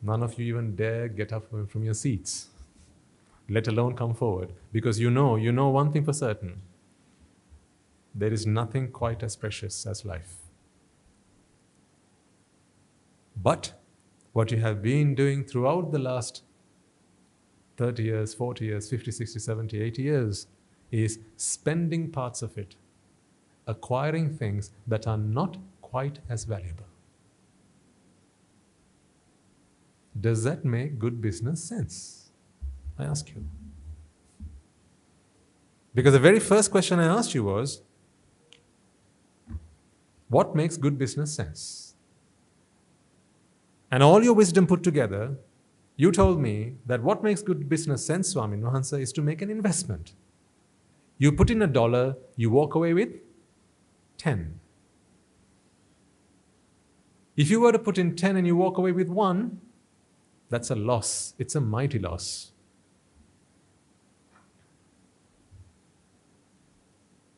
None of you even dare get up from your seats, let alone come forward, because you know one thing for certain. There is nothing quite as precious as life. But what you have been doing throughout the last 30 years, 40 years, 50, 60, 70, 80 years is spending parts of it, acquiring things that are not quite as valuable. Does that make good business sense? I ask you. Because the very first question I asked you was, what makes good business sense? And all your wisdom put together, you told me that what makes good business sense, Swami Mahansa, is to make an investment. You put in $1, you walk away with 10. If you were to put in 10 and you walk away with 1, that's a loss. It's a mighty loss.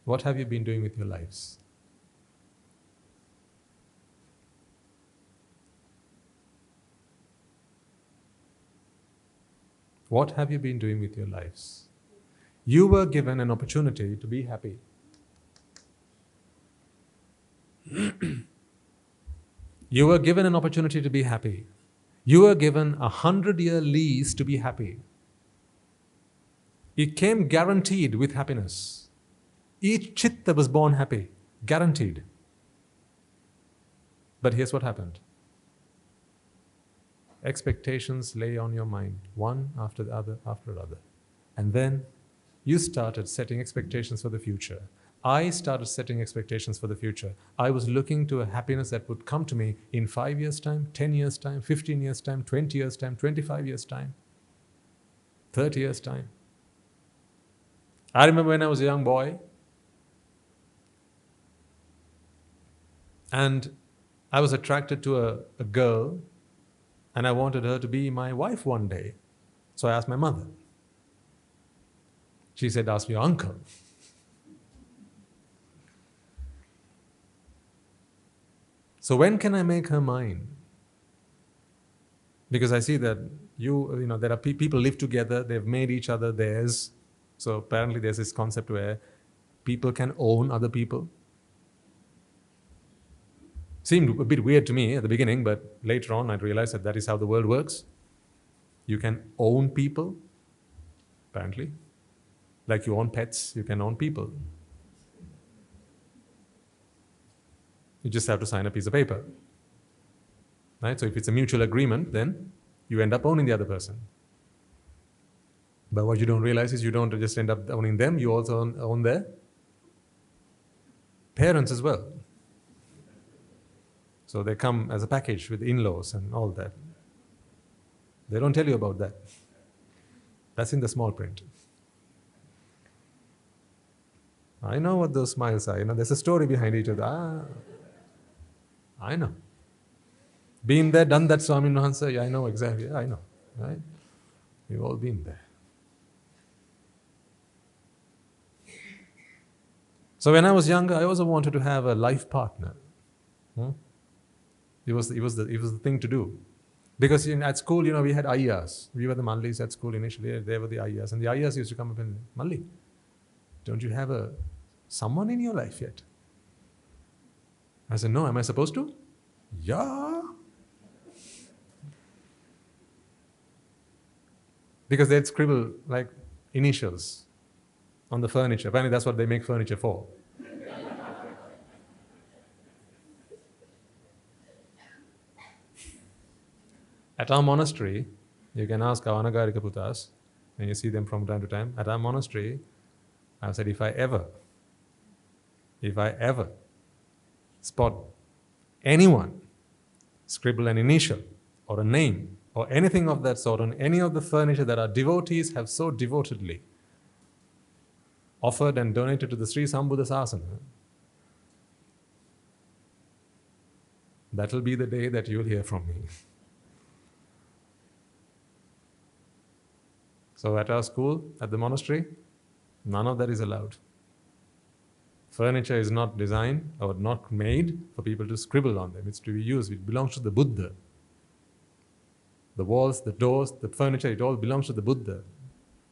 What have you been doing with your lives? What have you been doing with your lives? You were given an opportunity to be happy. You were given an opportunity to be happy. You were given a 100-year lease to be happy. It came guaranteed with happiness. Each chitta was born happy, guaranteed. But here's what happened. Expectations lay on your mind, one after the other, after another. And then you started setting expectations for the future. I started setting expectations for the future. I was looking to a happiness that would come to me in 5 years' time, 10 years' time, 15 years' time, 20 years' time, 25 years' time, 30 years' time. I remember when I was a young boy, and I was attracted to a girl, and I wanted her to be my wife one day. So I asked my mother. She said, ask your uncle. So when can I make her mine? Because I see that there are people live together, they've made each other theirs. So apparently there's this concept where people can own other people. Seemed a bit weird to me at the beginning, but later on I realized that that is how the world works. You can own people, apparently. Like you own pets, you can own people. You just have to sign a piece of paper. Right? So if it's a mutual agreement, then you end up owning the other person. But what you don't realize is you don't just end up owning them, you also own their parents as well. So they come as a package with in-laws and all that. They don't tell you about that. That's in the small print. I know what those smiles are. There's a story behind each other. I know. Been there, done that, Swami Nuhansa. Yeah, I know exactly. Yeah, I know. Right? We've all been there. So when I was younger, I also wanted to have a life partner. It was the thing to do. Because at school, we had ayahs. We were the Mallis at school initially. They were the ayahs. And the ayahs used to come up and, Malli, don't you have someone in your life yet? I said, no, am I supposed to? Yeah. Because they'd scribble like initials on the furniture. Apparently that's what they make furniture for. At our monastery, you can ask our Anagarika Putas, and you see them from time to time. At our monastery, I've said, if I ever spot anyone scribble an initial or a name or anything of that sort on any of the furniture that our devotees have so devotedly offered and donated to the Sri Sambuddha Sasana, that will be the day that you'll hear from me. So at our school, at the monastery, none of that is allowed. Furniture is not designed or not made for people to scribble on them. It's to be used. It belongs to the Buddha. The walls, the doors, the furniture, it all belongs to the Buddha.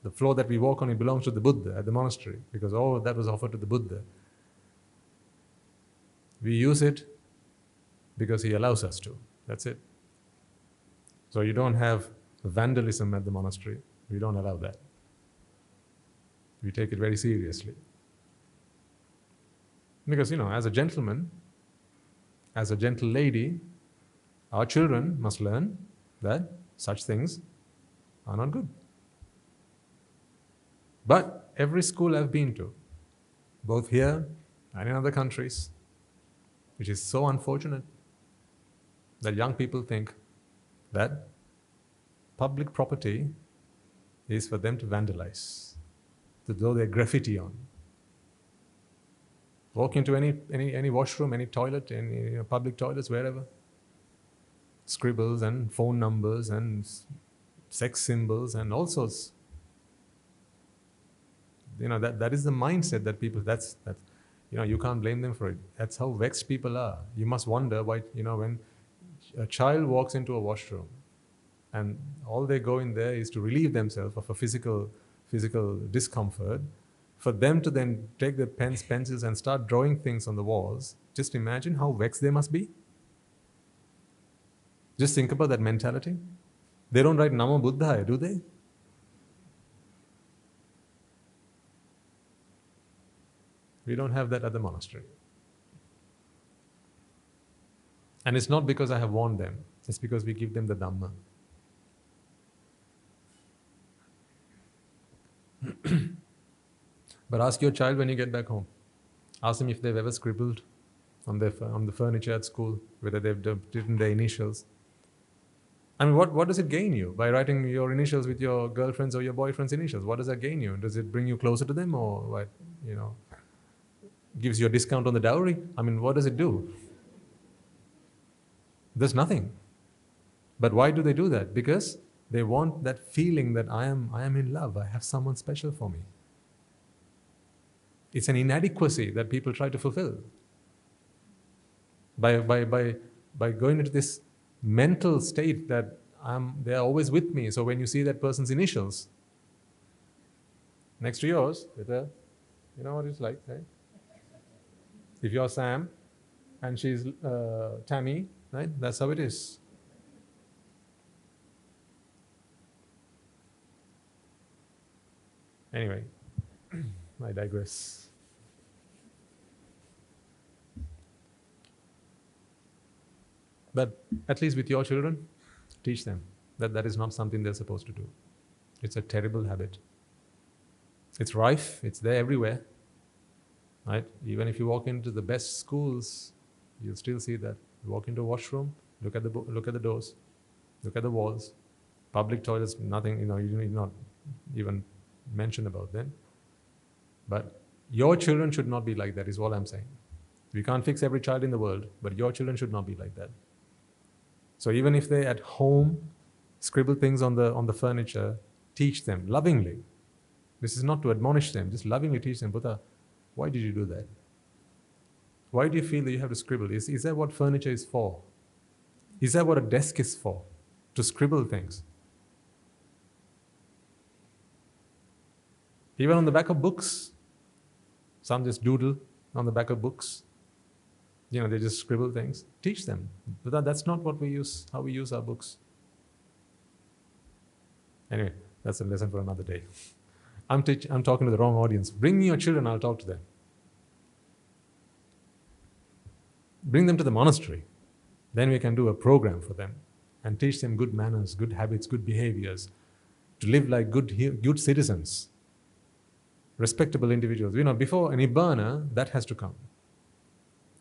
The floor that we walk on, it belongs to the Buddha at the monastery, because all of that was offered to the Buddha. We use it because he allows us to. That's it. So you don't have vandalism at the monastery. We don't allow that. We take it very seriously. Because, as a gentleman, as a gentle lady, our children must learn that such things are not good. But every school I've been to, both here and in other countries, which is so unfortunate, that young people think that public property is for them to vandalize, to throw their graffiti on. Walk into any washroom, any toilet, any public toilets, wherever. Scribbles and phone numbers and sex symbols and all sorts. That is the mindset that people, that's you can't blame them for it. That's how vexed people are. You must wonder why, when a child walks into a washroom and all they go in there is to relieve themselves of a physical discomfort, for them to then take their pens, pencils and start drawing things on the walls, just imagine how vexed they must be. Just think about that mentality. They don't write Namo Buddhaya, do they? We don't have that at the monastery. And it's not because I have warned them. It's because we give them the dhamma. But ask your child when you get back home. Ask them if they've ever scribbled on the furniture at school, whether they've written their initials. I mean, what does it gain you by writing your initials with your girlfriend's or your boyfriend's initials? What does that gain you? Does it bring you closer to them, or what? Gives you a discount on the dowry? I mean, what does it do? There's nothing. But why do they do that? Because they want that feeling that I am in love. I have someone special for me. It's an inadequacy that people try to fulfill. By going into this mental state that they're always with me. So when you see that person's initials next to yours, you know what it's like, right? If you're Sam and she's Tammy, right? That's how it is. Anyway, I digress. But at least with your children, teach them that that is not something they're supposed to do. It's a terrible habit. It's rife, it's there everywhere. Right? Even if you walk into the best schools, you'll still see that. You walk into a washroom, look at the doors, look at the walls. Public toilets, nothing, you need not even mention about them. But your children should not be like that, is all I'm saying. We can't fix every child in the world, but your children should not be like that. So even if they at home scribble things on the furniture, teach them lovingly. This is not to admonish them, just lovingly teach them, Buddha, why did you do that? Why do you feel that you have to scribble? Is that what furniture is for? Is that what a desk is for? To scribble things? Even on the back of books, some just doodle on the back of books. They just scribble things. Teach them. But that's not what how we use our books. Anyway, that's a lesson for another day. I'm talking to the wrong audience. Bring me your children, I'll talk to them. Bring them to the monastery. Then we can do a program for them and teach them good manners, good habits, good behaviors, to live like good citizens, respectable individuals. Before Nibbāna, that has to come.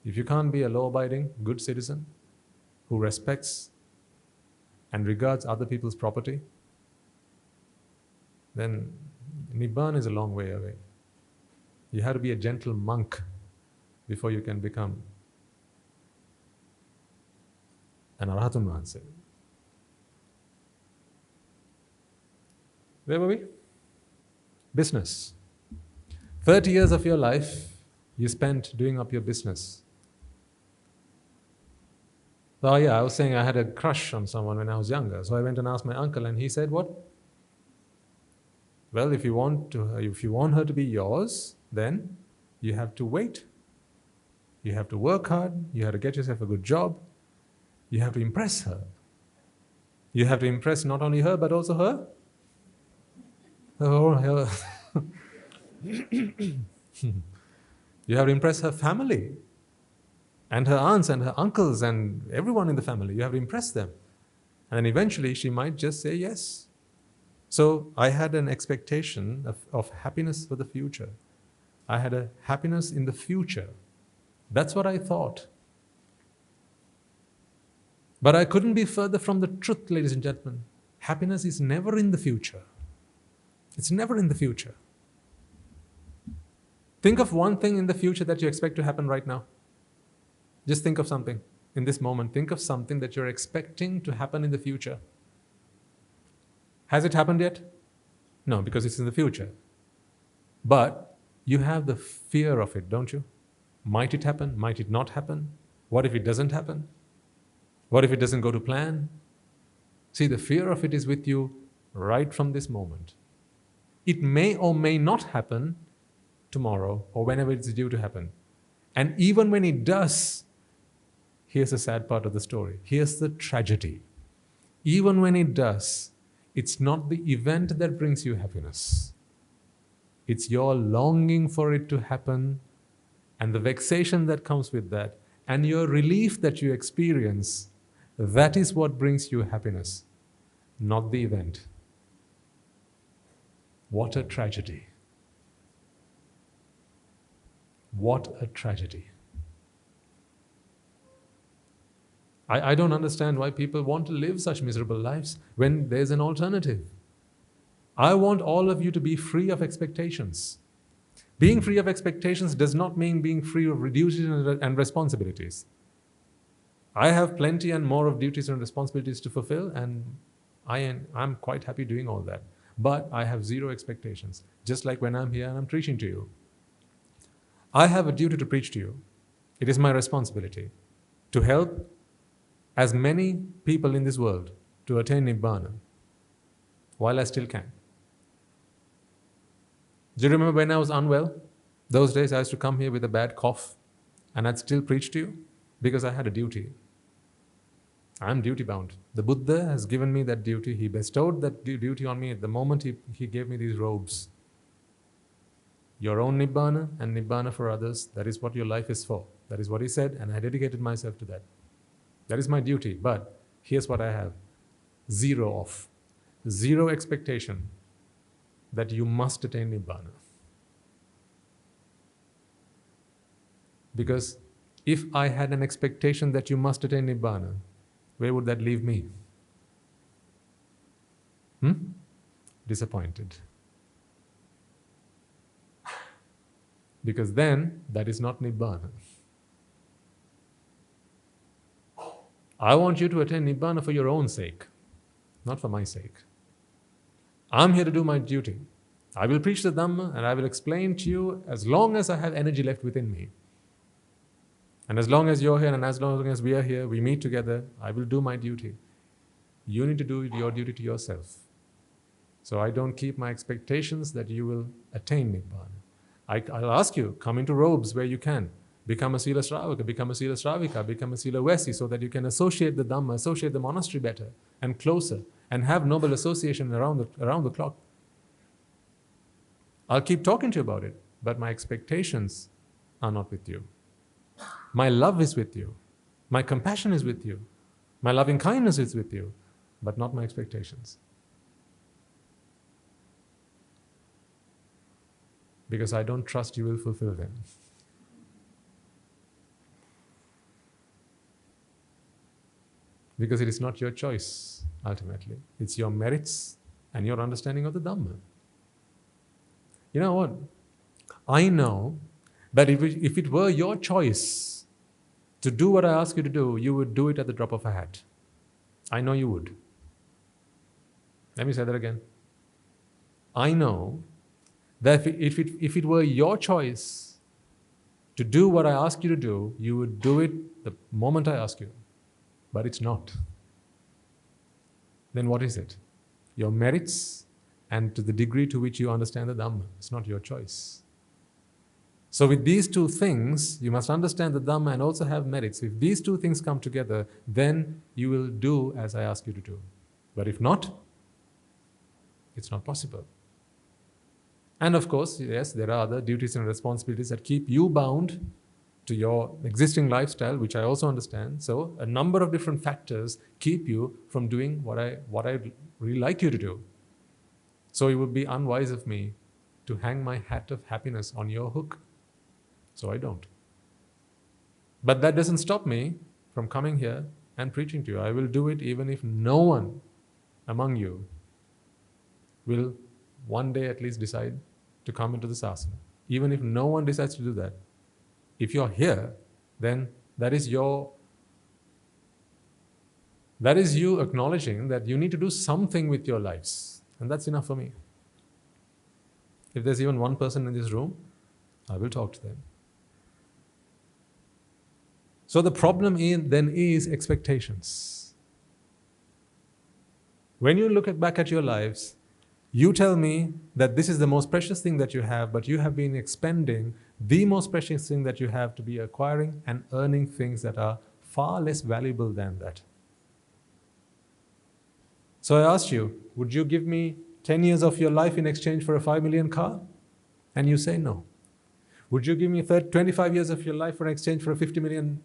If you can't be a law-abiding, good citizen who respects and regards other people's property, then Nibbāna is a long way away. You have to be a gentle monk before you can become an Arahatun Mahansa. Where were we? Business. 30 years of your life you spent doing up your business. Oh yeah, I was saying I had a crush on someone when I was younger. So I went and asked my uncle and he said, what? Well, if you want her to be yours, then you have to wait. You have to work hard. You have to get yourself a good job. You have to impress her. You have to impress not only her, but also her. You have to impress her family and her aunts and her uncles and everyone in the family. You have to impress them. And then eventually she might just say yes. So I had an expectation of happiness for the future. I had a happiness in the future. That's what I thought. But I couldn't be further from the truth, ladies and gentlemen. Happiness is never in the future. It's never in the future. Think of one thing in the future that you expect to happen right now. Just think of something in this moment. Think of something that you're expecting to happen in the future. Has it happened yet? No, because it's in the future. But you have the fear of it, don't you? Might it happen? Might it not happen? What if it doesn't happen? What if it doesn't go to plan? See, the fear of it is with you right from this moment. It may or may not happen tomorrow or whenever it's due to happen. And even when it does, here's the sad part of the story. Here's the tragedy. Even when it does, it's not the event that brings you happiness. It's your longing for it to happen and the vexation that comes with that and your relief that you experience. That is what brings you happiness, not the event. What a tragedy. What a tragedy. I don't understand why people want to live such miserable lives when there's an alternative. I want all of you to be free of expectations. Being free of expectations does not mean being free of duties and responsibilities. I have plenty and more of duties and responsibilities to fulfill, and I'm quite happy doing all that. But I have zero expectations, just like when I'm here and I'm preaching to you. I have a duty to preach to you. It is my responsibility to help as many people in this world to attain Nibbana while I still can. Do you remember when I was unwell? Those days I used to come here with a bad cough and I'd still preach to you because I had a duty. I'm duty bound. The Buddha has given me that duty. He bestowed that duty on me at the moment he gave me these robes. Your own Nibbana and Nibbana for others, that is what your life is for. That is what he said, and I dedicated myself to that. That is my duty, but here's what I have. Zero expectation that you must attain Nibbana. Because if I had an expectation that you must attain Nibbana, where would that leave me? Disappointed. Because then, that is not Nibbana. I want you to attain Nibbana for your own sake, not for my sake. I'm here to do my duty. I will preach the Dhamma and I will explain to you as long as I have energy left within me. And as long as you're here and as long as we are here, we meet together, I will do my duty. You need to do your duty to yourself. So I don't keep my expectations that you will attain Nibbana. I'll ask you, come into robes where you can. Become a Sila Sravaka, become a Sila Sravika, become a Sila Vesi so that you can associate the Dhamma, associate the monastery better and closer and have noble association around the clock. I'll keep talking to you about it, but my expectations are not with you. My love is with you. My compassion is with you. My loving kindness is with you, but not my expectations. Because I don't trust you will fulfill them. Because it is not your choice, ultimately. It's your merits and your understanding of the Dhamma. You know what? I know that if it were your choice to do what I ask you to do, you would do it at the drop of a hat. I know you would. Let me say that again. I know that if it were your choice to do what I ask you to do, you would do it the moment I ask you. But it's not. Then what is it? Your merits and to the degree to which you understand the Dhamma. It's not your choice. So with these two things, you must understand the Dhamma and also have merits. If these two things come together, then you will do as I ask you to do. But if not, it's not possible. And of course, yes, there are other duties and responsibilities that keep you bound to your existing lifestyle, which I also understand. So a number of different factors keep you from doing what I really like you to do. So it would be unwise of me to hang my hat of happiness on your hook. So I don't. But that doesn't stop me from coming here and preaching to you. I will do it even if no one among you will one day at least decide to come into this asana. Even if no one decides to do that, if you're here, then that is you acknowledging that you need to do something with your lives. And that's enough for me. If there's even one person in this room, I will talk to them. So the problem then is expectations. When you look back at your lives, you tell me that this is the most precious thing that you have, but you have been expending the most precious thing that you have to be acquiring and earning things that are far less valuable than that. So I asked you, would you give me 10 years of your life in exchange for a 5 million car? And you say no. Would you give me 25 years of your life in exchange for a 50 million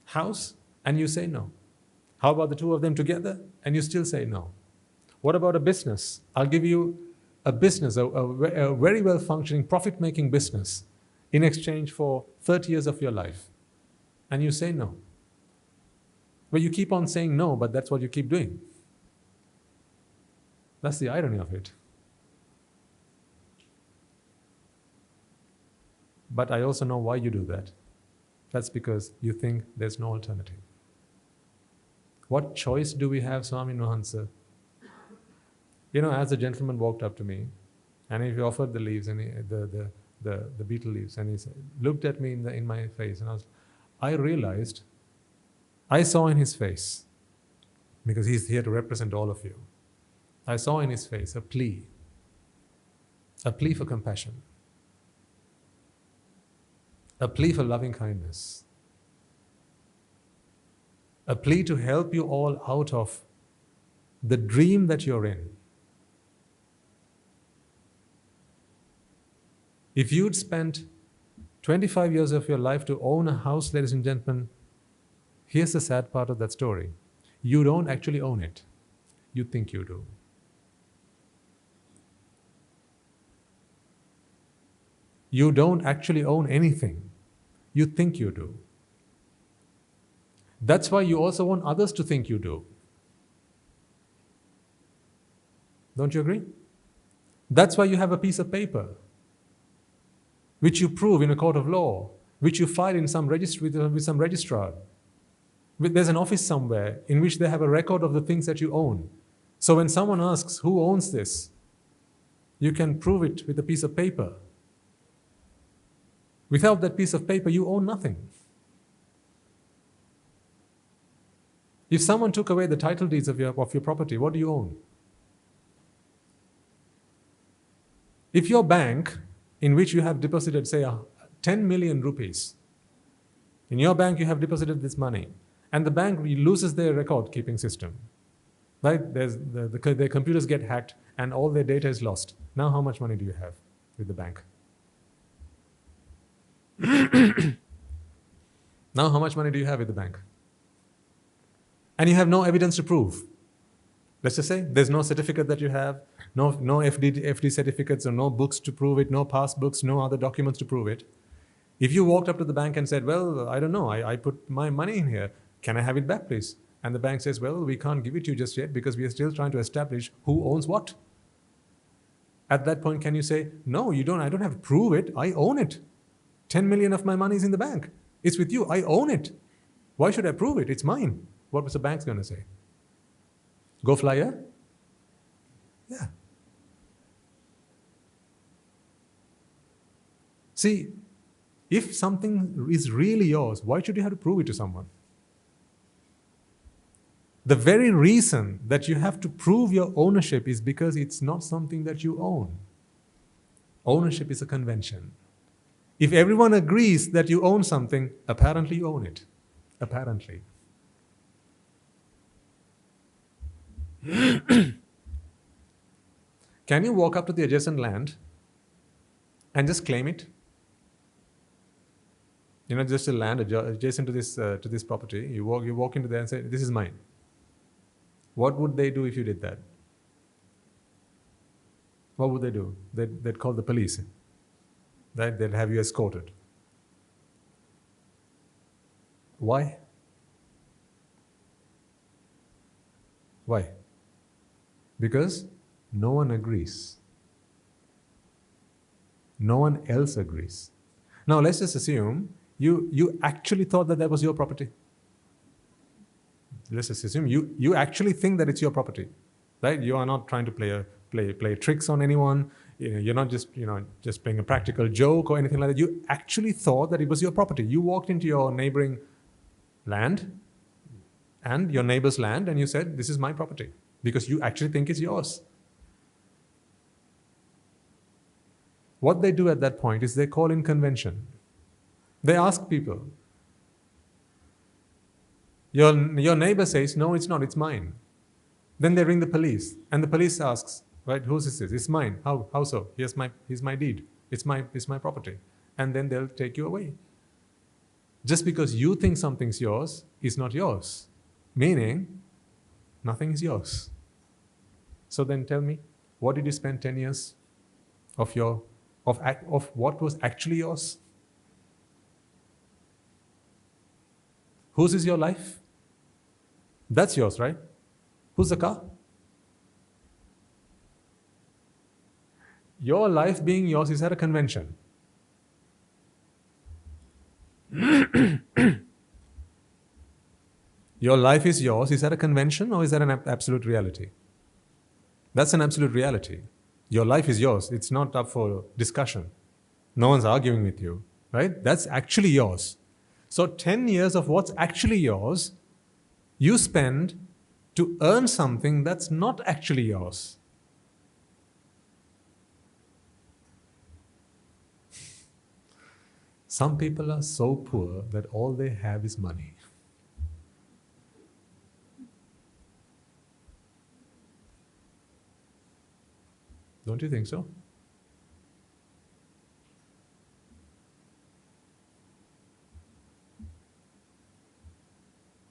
house? And you say no. How about the two of them together? And you still say no. What about a business? I'll give you a business, a very well-functioning, profit-making business in exchange for 30 years of your life. And you say no. Well, you keep on saying no, but that's what you keep doing. That's the irony of it. But I also know why you do that. That's because you think there's no alternative. What choice do we have, Swami Nuhansa? You know, as the gentleman walked up to me, and he offered the leaves and the the beetle leaves, and he looked at me in my face, and I realized, I saw in his face, because he's here to represent all of you, I saw in his face a plea for compassion, a plea for loving kindness, a plea to help you all out of the dream that you're in. If you'd spent 25 years of your life to own a house, ladies and gentlemen, here's the sad part of that story. You don't actually own it. You think you do. You don't actually own anything. You think you do. That's why you also want others to think you do. Don't you agree? That's why you have a piece of paper which you prove in a court of law, which you file in some registry with some registrar. There's an office somewhere in which they have a record of the things that you own. So when someone asks, who owns this? You can prove it with a piece of paper. Without that piece of paper, you own nothing. If someone took away the title deeds of your property, what do you own? If your bank, in which you have deposited, say, 10 million rupees, in your bank you have deposited this money, and the bank loses their record-keeping system, right? Their computers get hacked, and all their data is lost. Now how much money do you have with the bank? Now how much money do you have with the bank? And you have no evidence to prove. Let's just say there's no certificate that you have, no FD certificates, or no books to prove it, no past books, no other documents to prove it. If you walked up to the bank and said, well, I don't know, I put my money in here, can I have it back, please? And the bank says, well, we can't give it to you just yet because we are still trying to establish who owns what. At that point, can you say, no, you don't, I don't have to prove it, I own it. 10 million of my money is in the bank. It's with you, I own it. Why should I prove it? It's mine. What was the bank going to say? Go fly, yeah? Yeah. See, if something is really yours, why should you have to prove it to someone? The very reason that you have to prove your ownership is because it's not something that you own. Ownership is a convention. If everyone agrees that you own something, apparently you own it. Apparently. Can you walk up to the adjacent land and just claim it? You know, just a land adjacent to this property. You walk into there and say, "This is mine." What would they do if you did that? What would they do? They'd call the police. Right? They'd have you escorted. Why? Why? Because no one agrees. No one else agrees. Now let's just assume you actually thought that was your property. Let's just assume you actually think that it's your property, right? You are not trying to play tricks on anyone. You're not just playing a practical joke or anything like that. You actually thought that it was your property. You walked into your neighboring land and your neighbor's land and you said, "This is my property," because you actually think it's yours. What they do at that point is they call in convention. They ask people. Your neighbor says, "No, it's not, it's mine." Then they ring the police, and the police asks, "Right, whose is this?" "It's mine." How so?" Here's my deed. It's my property. And then they'll take you away. Just because you think something's yours is not yours. Meaning, nothing is yours. So then tell me, what did you spend 10 years of what was actually yours? Whose is your life? That's yours, right? Who's the car? Your life being yours is at a convention. Your life is yours. Is that a convention or is that an absolute reality? That's an absolute reality. Your life is yours. It's not up for discussion. No one's arguing with you, right? That's actually yours. So 10 years of what's actually yours, you spend to earn something that's not actually yours. Some people are so poor that all they have is money. Don't you think so?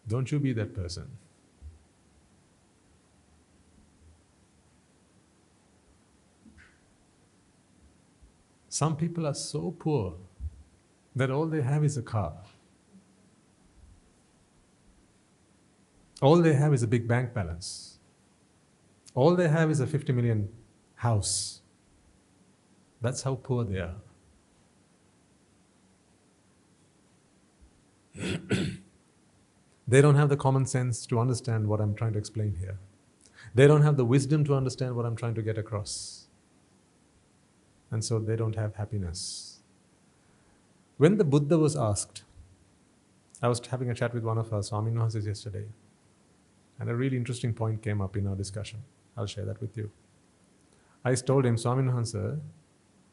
Don't you be that person. Some people are so poor that all they have is a car. All they have is a big bank balance. All they have is a 50 million house. That's how poor they are. They don't have the common sense to understand what I'm trying to explain here. They don't have the wisdom to understand what I'm trying to get across. And so they don't have happiness. When the Buddha was asked, I was having a chat with one of our Swami Nuhansis yesterday, and a really interesting point came up in our discussion. I'll share that with you. I told him, Swami Nuhansa,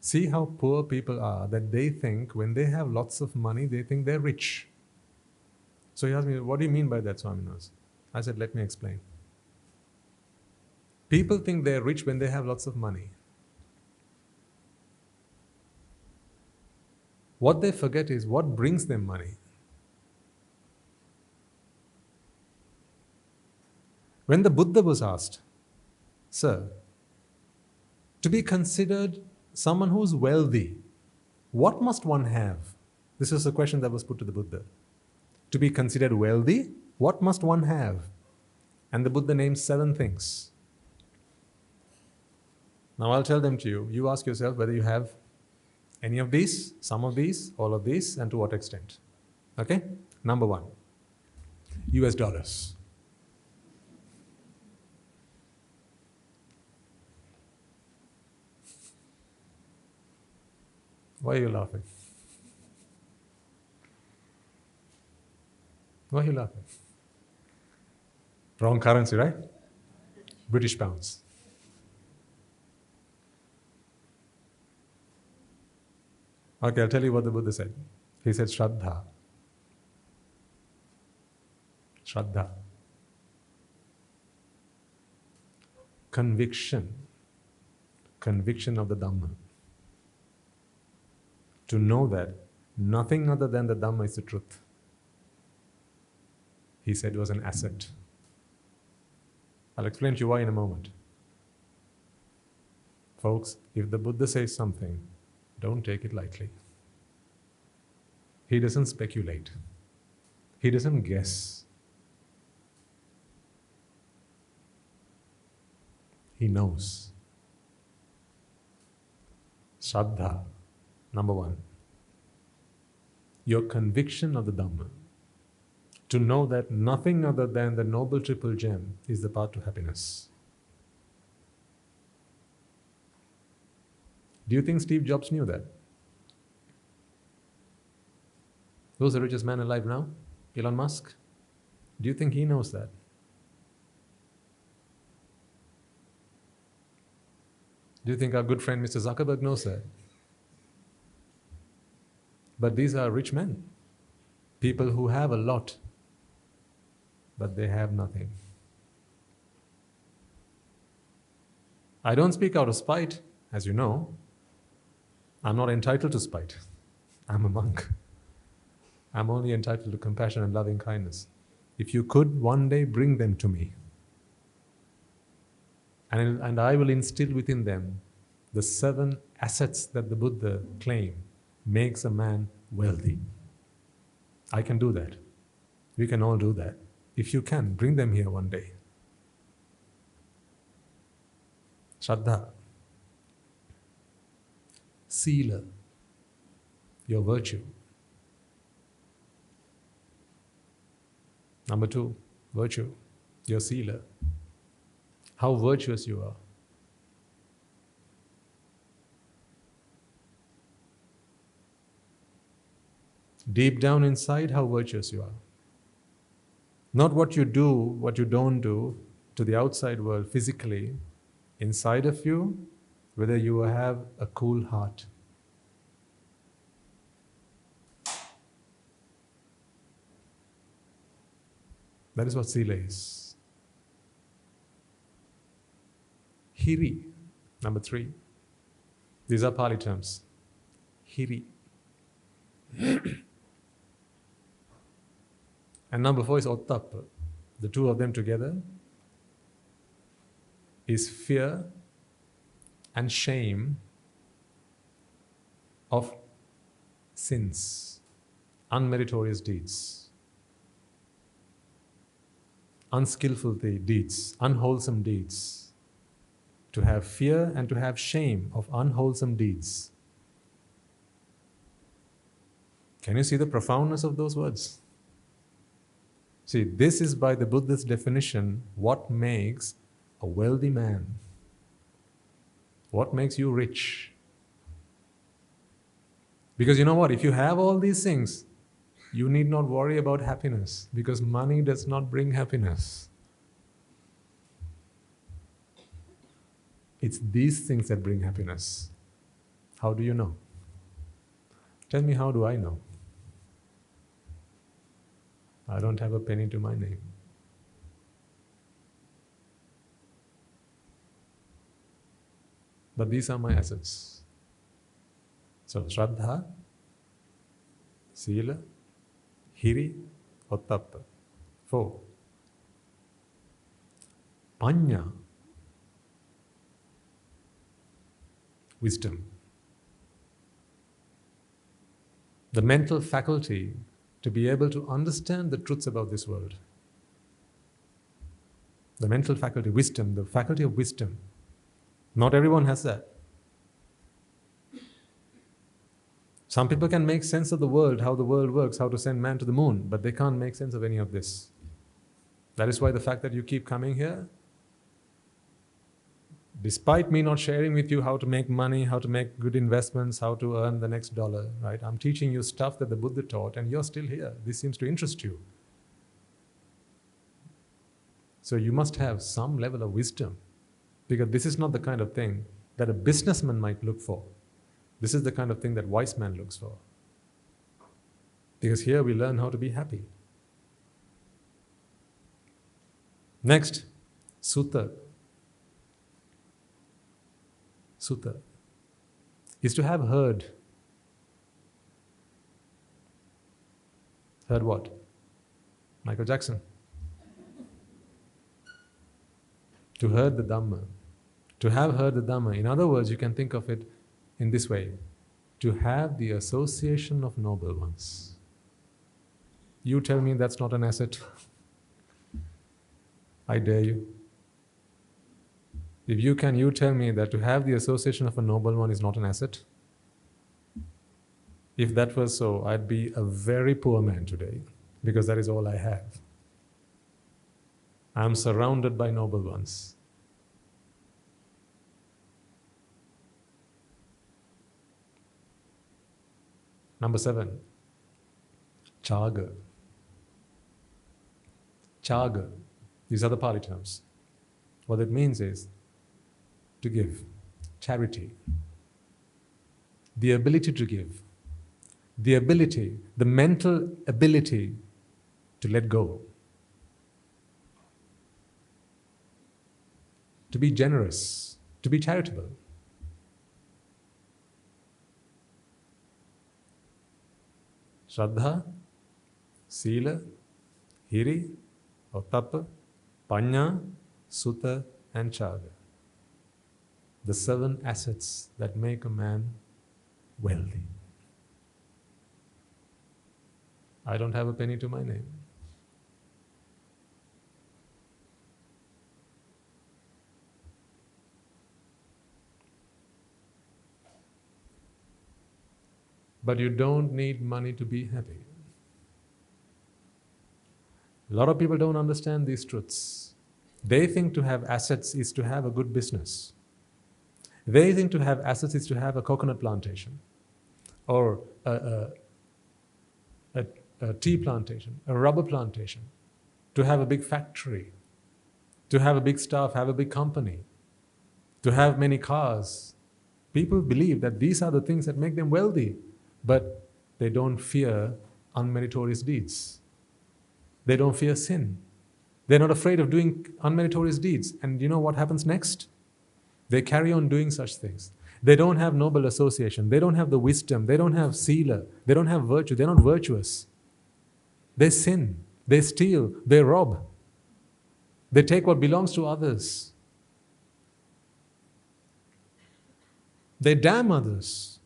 see how poor people are, that they think when they have lots of money, they think they're rich. So he asked me, what do you mean by that, Swami Nuhansa? I said, let me explain. People think they're rich when they have lots of money. What they forget is what brings them money. When the Buddha was asked, Sir, to be considered someone who's wealthy, what must one have? This is a question that was put to the Buddha. To be considered wealthy, what must one have? And the Buddha named 7 things. Now I'll tell them to you. You ask yourself whether you have any of these, some of these, all of these, and to what extent. Okay? Number 1, US dollars. Why are you laughing? Why are you laughing? Wrong currency, right? British pounds. Okay, I'll tell you what the Buddha said. He said, Shraddha. Shraddha. Conviction. Conviction of the Dhamma. To know that nothing other than the Dhamma is the truth. He said it was an asset. I'll explain to you why in a moment. Folks, if the Buddha says something, don't take it lightly. He doesn't speculate. He doesn't guess. He knows. Shraddha, number 1. Your conviction of the Dhamma. To know that nothing other than the Noble Triple Gem is the path to happiness. Do you think Steve Jobs knew that? Who's the richest man alive now? Elon Musk? Do you think he knows that? Do you think our good friend Mr. Zuckerberg knows that? But these are rich men. People who have a lot, but they have nothing. I don't speak out of spite, as you know. I'm not entitled to spite. I'm a monk. I'm only entitled to compassion and loving kindness. If you could one day bring them to me, and I will instill within them the 7 assets that the Buddha claimed makes a man wealthy. I can do that. We can all do that. If you can, bring them here one day. Shraddha. Sila, your virtue. Number 2, virtue, your sila. How virtuous you are. deep down inside how virtuous you are. Not what you do, what you don't do to the outside world physically, inside of you, whether you have a cool heart. That is what Sila is. Hiri, number 3. These are Pali terms. Hiri. And number 4 is Ottappa. The two of them together is fear and shame of sins, unmeritorious deeds, unskillful deeds, unwholesome deeds. To have fear and to have shame of unwholesome deeds. Can you see the profoundness of those words? See, this is by the Buddhist definition what makes a wealthy man. What makes you rich? Because you know what? If you have all these things, you need not worry about happiness, because money does not bring happiness. It's these things that bring happiness. How do you know? Tell me, how do I know? I don't have a penny to my name. But these are my assets. So, Shraddha, Sila, Hiri, Ottappa. 4. Panya, wisdom. The mental faculty to be able to understand the truths about this world. The mental faculty, wisdom, the faculty of wisdom. Not everyone has that. Some people can make sense of the world, how the world works, how to send man to the moon, but they can't make sense of any of this. That is why the fact that you keep coming here, despite me not sharing with you how to make money, how to make good investments, how to earn the next dollar, right? I'm teaching you stuff that the Buddha taught, and you're still here. This seems to interest you. So you must have some level of wisdom, because this is not the kind of thing that a businessman might look for. This is the kind of thing that wise man looks for. Because here we learn how to be happy. Next, sutta. Sutta is to have heard. Heard what? Michael Jackson. To heard the Dhamma. To have heard the Dhamma. In other words, you can think of it in this way. To have the association of noble ones. You tell me that's not an asset. I dare you. If you can, you tell me that to have the association of a noble one is not an asset. If that was so, I'd be a very poor man today, because that is all I have. I'm surrounded by noble ones. Number 7, chaga. Chaga, these are the Pali terms. What it means is to give, charity, the ability to give, the ability, the mental ability to let go, to be generous, to be charitable. Shraddha, Sila, Hiri, Ottappa, Panya, Sutta, and Chaga. The 7 assets that make a man wealthy. I don't have a penny to my name. But you don't need money to be happy. A lot of people don't understand these truths. They think to have assets is to have a good business. They think to have assets is to have a coconut plantation or a a tea plantation, a rubber plantation, to have a big factory, to have a big staff, have a big company, to have many cars. People believe that these are the things that make them wealthy, but they don't fear unmeritorious deeds. They don't fear sin. They're not afraid of doing unmeritorious deeds. And you know what happens next? They carry on doing such things. They don't have noble association. They don't have the wisdom. They don't have sila. They don't have virtue. They're not virtuous. They sin. They steal. They rob. They take what belongs to others. They damn others.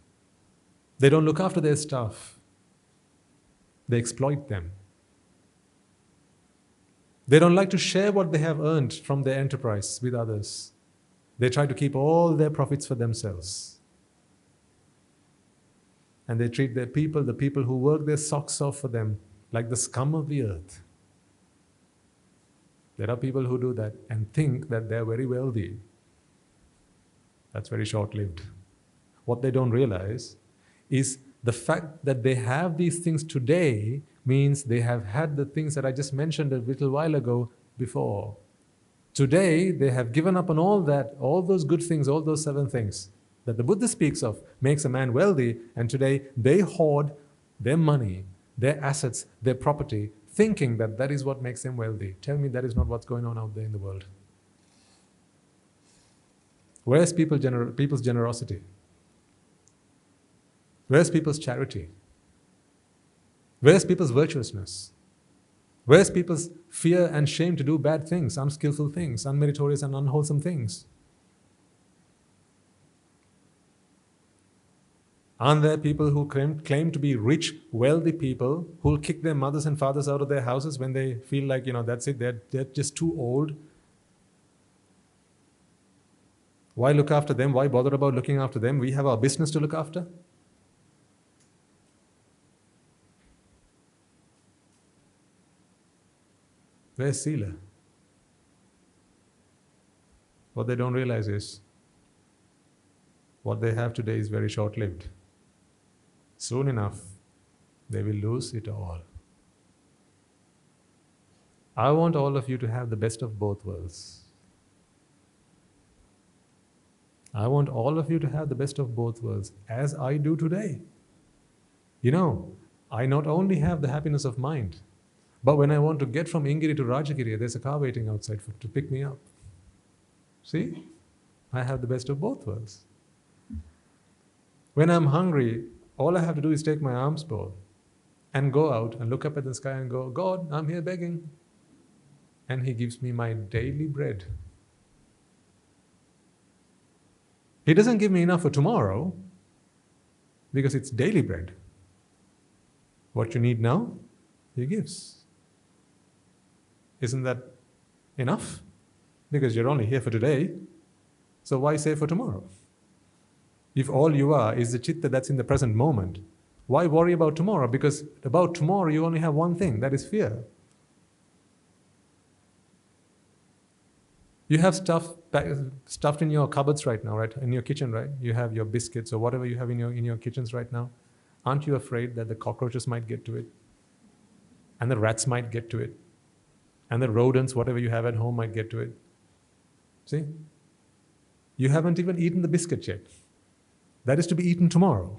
They don't look after their staff. They exploit them. They don't like to share what they have earned from their enterprise with others. They try to keep all their profits for themselves. And they treat their people, the people who work their socks off for them, like the scum of the earth. There are people who do that and think that they're very wealthy. That's very short-lived. What they don't realize is the fact that they have these things today means they have had the things that I just mentioned a little while ago before. Today, they have given up on all that, all those good things, all those 7 things that the Buddha speaks of, makes a man wealthy, and today they hoard their money, their assets, their property, thinking that that is what makes them wealthy. Tell me that is not what's going on out there in the world. Where's people's generosity? Where's people's charity? Where's people's virtuousness? Where's people's fear and shame to do bad things, unskillful things, unmeritorious and unwholesome things? Aren't there people who claim to be rich, wealthy people who will kick their mothers and fathers out of their houses when they feel like, that's it, they're just too old? Why look after them? Why bother about looking after them? We have our business to look after. Where's Sila? What they don't realize is what they have today is very short-lived. Soon enough, they will lose it all. I want all of you to have the best of both worlds. I want all of you to have the best of both worlds, as I do today. I not only have the happiness of mind, but when I want to get from Ingiri to Rajagiriya, there's a car waiting outside to pick me up. See? I have the best of both worlds. When I'm hungry, all I have to do is take my alms bowl and go out and look up at the sky and go, God, I'm here begging. And He gives me my daily bread. He doesn't give me enough for tomorrow because it's daily bread. What you need now, He gives. Isn't that enough? Because you're only here for today, so why say for tomorrow? If all you are is the chitta that's in the present moment, why worry about tomorrow? Because about tomorrow you only have one thing, that is fear. You have stuff stuffed in your cupboards right now, right? In your kitchen, right? You have your biscuits or whatever you have in your kitchens right now. Aren't you afraid that the cockroaches might get to it? And the rats might get to it? And the rodents, whatever you have at home, might get to it? See? You haven't even eaten the biscuit yet. That is to be eaten tomorrow.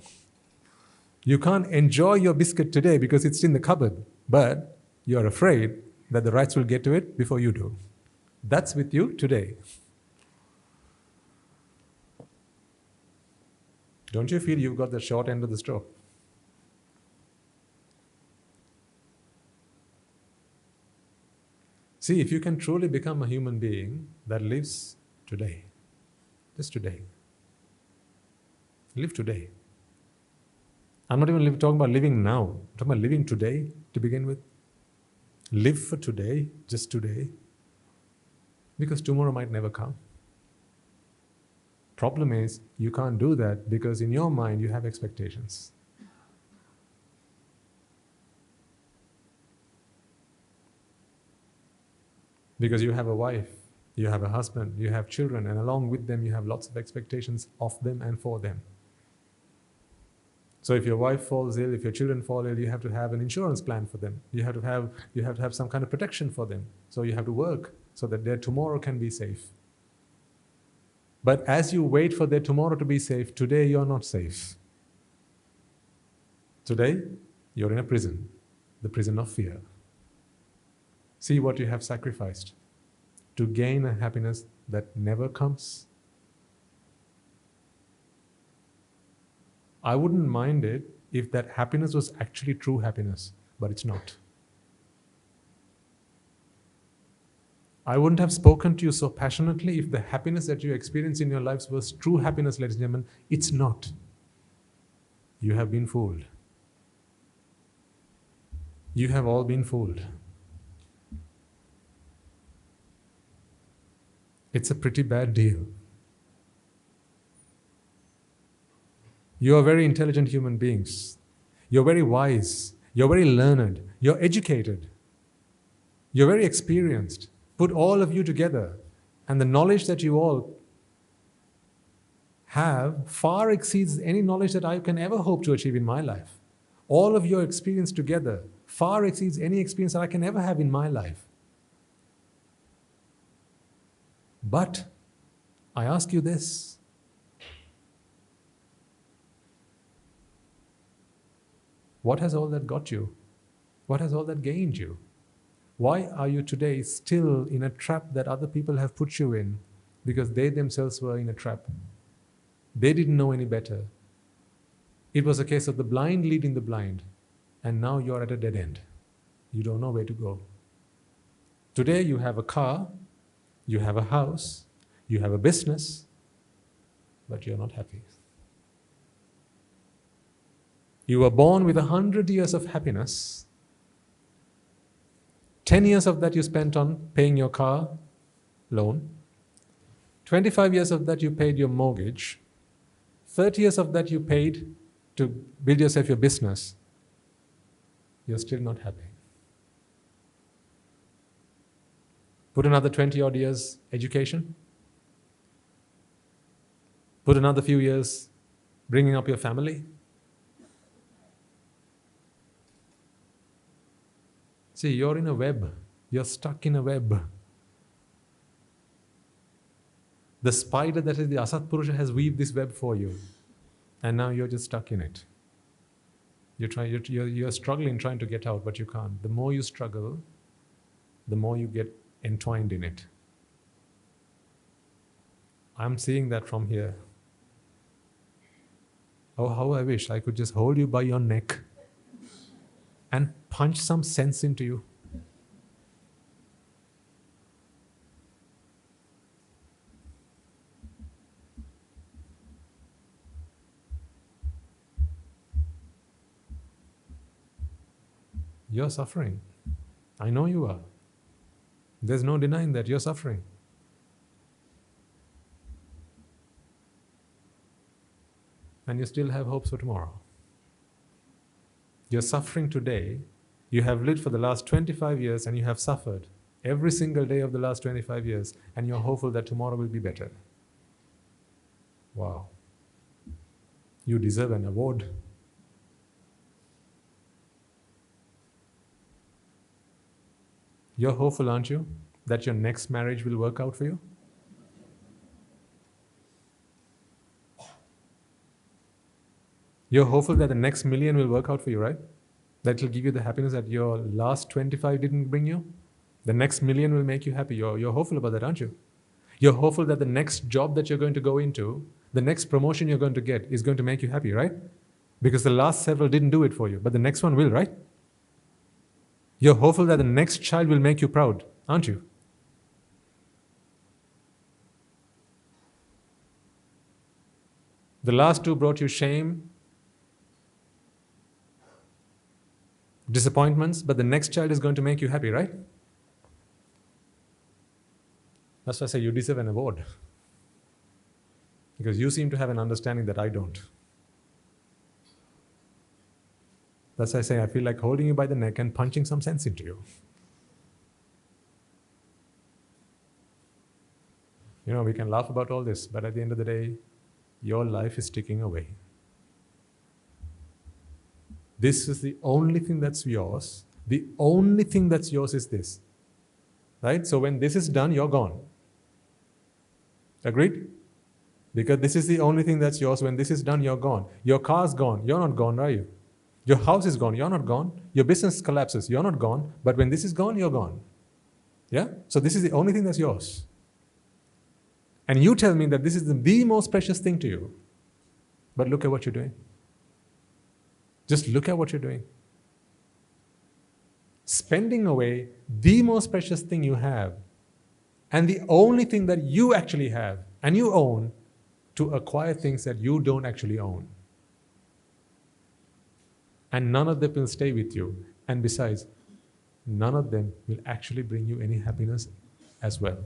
You can't enjoy your biscuit today because it's in the cupboard, but you're afraid that the rats will get to it before you do. That's with you today. Don't you feel you've got the short end of the straw? See, if you can truly become a human being that lives today, just today, live today. I'm not even talking about living now. I'm talking about living today to begin with. Live for today, just today, because tomorrow might never come. Problem is, you can't do that because in your mind you have expectations. Because you have a wife, you have a husband, you have children, and along with them you have lots of expectations of them and for them. So if your wife falls ill, if your children fall ill, you have to have an insurance plan for them. You have to have some kind of protection for them. So you have to work so that their tomorrow can be safe. But as you wait for their tomorrow to be safe, today you're not safe. Today, you're in a prison, the prison of fear. See what you have sacrificed to gain a happiness that never comes. I wouldn't mind it if that happiness was actually true happiness, but it's not. I wouldn't have spoken to you so passionately if the happiness that you experience in your lives was true happiness, ladies and gentlemen. It's not. You have been fooled. You have all been fooled. It's a pretty bad deal. You are very intelligent human beings. You're very wise. You're very learned. You're educated. You're very experienced. Put all of you together, and the knowledge that you all have far exceeds any knowledge that I can ever hope to achieve in my life. All of your experience together far exceeds any experience that I can ever have in my life. But I ask you this. What has all that got you? What has all that gained you? Why are you today still in a trap that other people have put you in? Because they themselves were in a trap. They didn't know any better. It was a case of the blind leading the blind, and now you're at a dead end. You don't know where to go. Today you have a car, you have a house, you have a business, but you're not happy. You were born with 100 years of happiness. 10 years of that you spent on paying your car loan. 25 years of that you paid your mortgage. 30 years of that you paid to build yourself your business. You're still not happy. Put another 20 odd years education. Put another few years bringing up your family. See, you're in a web. You're stuck in a web. The spider that is the Asat Purusha has weaved this web for you. And now you're just stuck in it. You're struggling trying to get out, but you can't. The more you struggle, the more you get entwined in it. I'm seeing that from here. Oh, how I wish I could just hold you by your neck and punch some sense into you. You're suffering. I know you are. There's no denying that you're suffering. And you still have hopes for tomorrow. You're suffering today. You have lived for the last 25 years and you have suffered every single day of the last 25 years, and you're hopeful that tomorrow will be better. Wow. You deserve an award. You're hopeful, aren't you, that your next marriage will work out for you? You're hopeful that the next million will work out for you, right? That will give you the happiness that your last 25 didn't bring you. The next million will make you happy. You're hopeful about that, aren't you? You're hopeful that the next job that you're going to go into, the next promotion you're going to get is going to make you happy, right? Because the last several didn't do it for you, but the next one will, right? You're hopeful that the next child will make you proud, aren't you? The last two brought you shame, disappointments, but the next child is going to make you happy, right? That's why I say you deserve an award. Because you seem to have an understanding that I don't. That's why I say I feel like holding you by the neck and punching some sense into you. You know, we can laugh about all this, but at the end of the day, your life is ticking away. This is the only thing that's yours. The only thing that's yours is this. Right? So when this is done, you're gone. Agreed? Because this is the only thing that's yours. When this is done, you're gone. Your car's gone. You're not gone, are you? Your house is gone. You're not gone. Your business collapses. You're not gone. But when this is gone, you're gone. Yeah? So this is the only thing that's yours. And you tell me that this is the most precious thing to you. But look at what you're doing. Just look at what you're doing. Spending away the most precious thing you have, and the only thing that you actually have and you own, to acquire things that you don't actually own. And none of them will stay with you. And besides, none of them will actually bring you any happiness as well.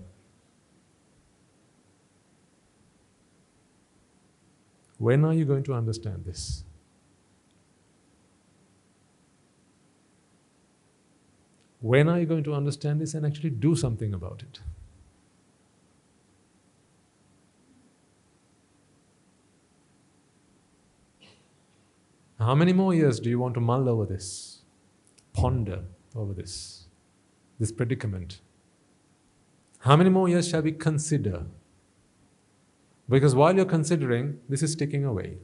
When are you going to understand this? When are you going to understand this and actually do something about it? How many more years do you want to mull over this? Ponder over this predicament. How many more years shall we consider? Because while you're considering, this is ticking away.